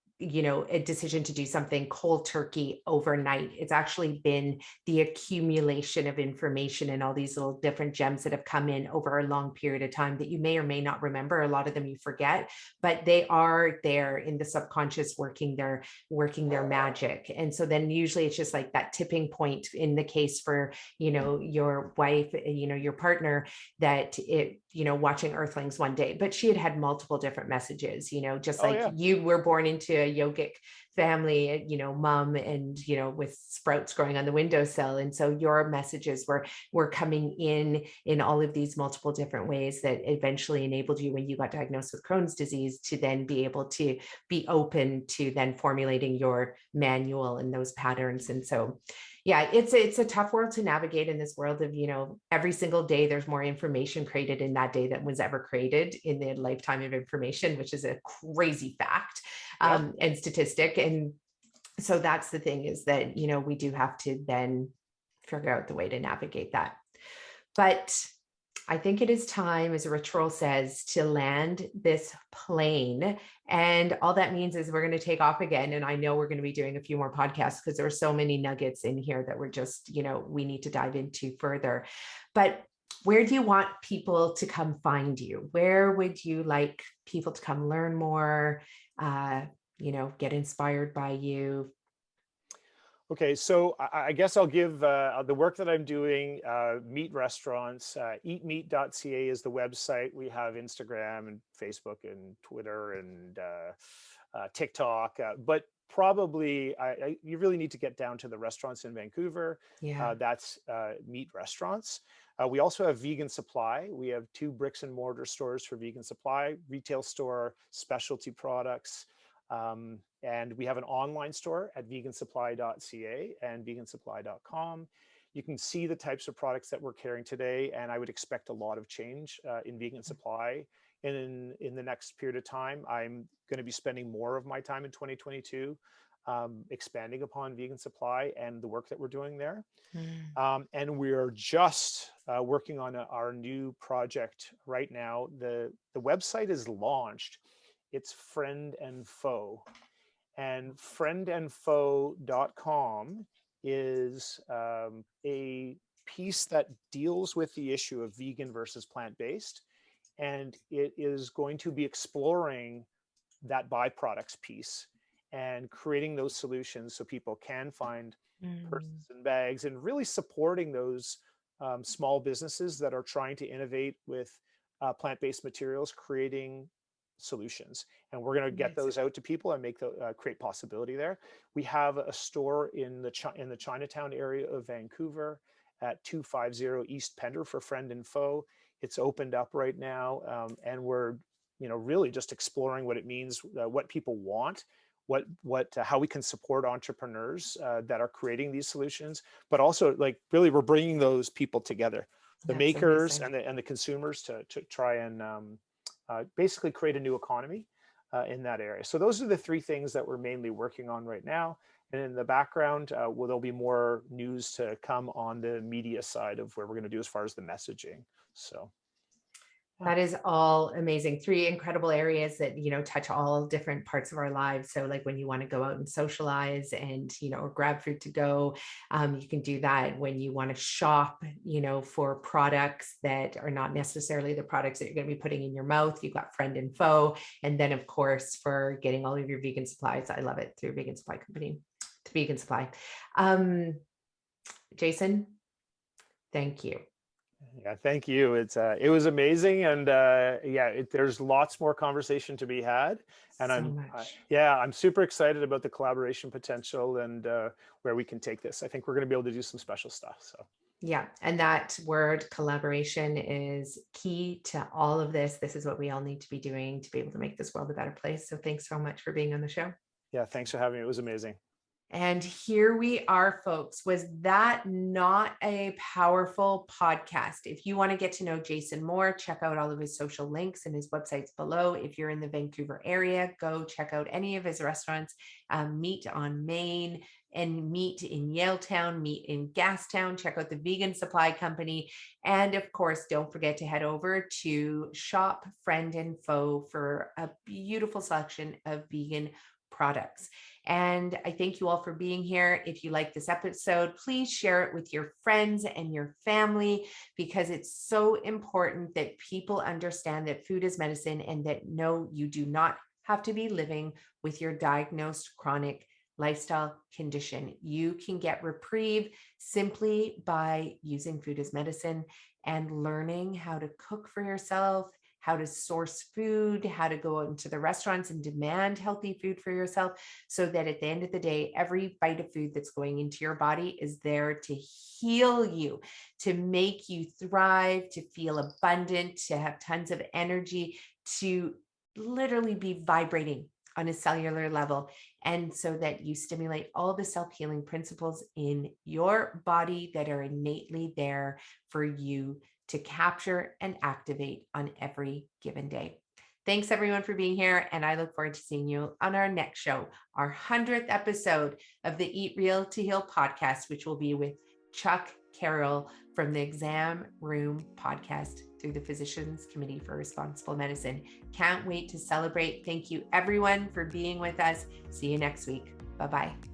decision to do something cold turkey overnight. It's actually been the accumulation of information and all these little different gems that have come in over a long period of time that you may or may not remember. A lot of them you forget, but they are there in the subconscious working their magic. And so then usually it's just like that tipping point in the case for, your wife, your partner, that watching Earthlings one day, but she had multiple different messages, just you were born into a yogic family, mom, and, with sprouts growing on the windowsill. And so your messages were coming in all of these multiple different ways that eventually enabled you, when you got diagnosed with Crohn's disease, to then be able to be open to then formulating your manual and those patterns. And so Yeah, it's a tough world to navigate in this world of, every single day there's more information created in that day that was ever created in the lifetime of information, which is a crazy fact Yep. and statistic. And so that's the thing, is that, we do have to then figure out the way to navigate that. But I think it is time, as a ritual says, to land this plane. And all that means is we're going to take off again. And I know we're going to be doing a few more podcasts because there are so many nuggets in here that we're just, we need to dive into further. But where do you want people to come find you? Where would you like people to come learn more, get inspired by you? Okay, so I guess I'll give the work that I'm doing, MeeT restaurants, eatmeet.ca is the website. We have Instagram and Facebook and Twitter and TikTok, but probably you really need to get down to the restaurants in Vancouver. Yeah. That's MeeT restaurants. We also have Vegan Supply. We have 2 bricks and mortar stores for Vegan Supply, retail store, specialty products. And we have an online store at vegansupply.ca and vegansupply.com. You can see the types of products that we're carrying today, and I would expect a lot of change in Vegan Supply in the next period of time. I'm going to be spending more of my time in 2022 expanding upon Vegan Supply and the work that we're doing there. And we're just working on our new project right now. The website is launched. It's Friend Faux, and friendandfaux.com is a piece that deals with the issue of vegan versus plant-based, and it is going to be exploring that byproducts piece and creating those solutions so people can find purses and bags, and really supporting those small businesses that are trying to innovate with plant-based materials, creating solutions. And we're going to get those out to people and make create possibility there. We have a store in the Chinatown area of Vancouver at 250 East Pender for Friend Faux. It's opened up right now, and we're really just exploring what it means, what people want, how we can support entrepreneurs that are creating these solutions, but also really we're bringing those people together, the makers and the consumers, to try and basically create a new economy in that area. So those are the 3 things that we're mainly working on right now. And in the background, there'll be more news to come on the media side of where we're going to do as far as the messaging. So that is all amazing. 3 incredible areas that, touch all different parts of our lives. So like when you want to go out and socialize and, or grab food to go, you can do that. When you want to shop, for products that are not necessarily the products that you're going to be putting in your mouth, you've got Friend Faux. And then of course, for getting all of your vegan supplies, I love it, through Vegan Supply Company, to Vegan Supply. Jason, thank you. Yeah, thank you. It was amazing, and there's lots more conversation to be had, and I'm super excited about the collaboration potential and where we can take this. I think we're going to be able to do some special stuff. So yeah, and that word collaboration is key to all of this. This is what we all need to be doing to be able to make this world a better place. So thanks so much for being on the show. Yeah, thanks for having me. It was amazing. And here we are, folks. Was that not a powerful podcast? If you want to get to know Jason more, check out all of his social links and his websites below. If you're in the Vancouver area, go check out any of his restaurants. MeeT on Main and MeeT in Yaletown, MeeT in Gastown. Check out the Vegan Supply Company. And of course, don't forget to head over to Shop Friend Faux for a beautiful selection of vegan products. And I thank you all for being here. If you like this episode, please share it with your friends and your family, because it's so important that people understand that food is medicine, and that no, you do not have to be living with your diagnosed chronic lifestyle condition. You can get reprieve simply by using food as medicine and learning how to cook for yourself, how to source food, how to go out into the restaurants and demand healthy food for yourself, so that at the end of the day, every bite of food that's going into your body is there to heal you, to make you thrive, to feel abundant, to have tons of energy, to literally be vibrating on a cellular level and so that you stimulate all the self-healing principles in your body that are innately there for you to capture and activate on every given day. Thanks everyone for being here, and I look forward to seeing you on our next show, our 100th episode of the Eat Real to Heal podcast, which will be with Chuck Carroll from the Exam Room podcast through the Physicians Committee for Responsible Medicine. Can't wait to celebrate. Thank you everyone for being with us. See you next week. Bye-bye.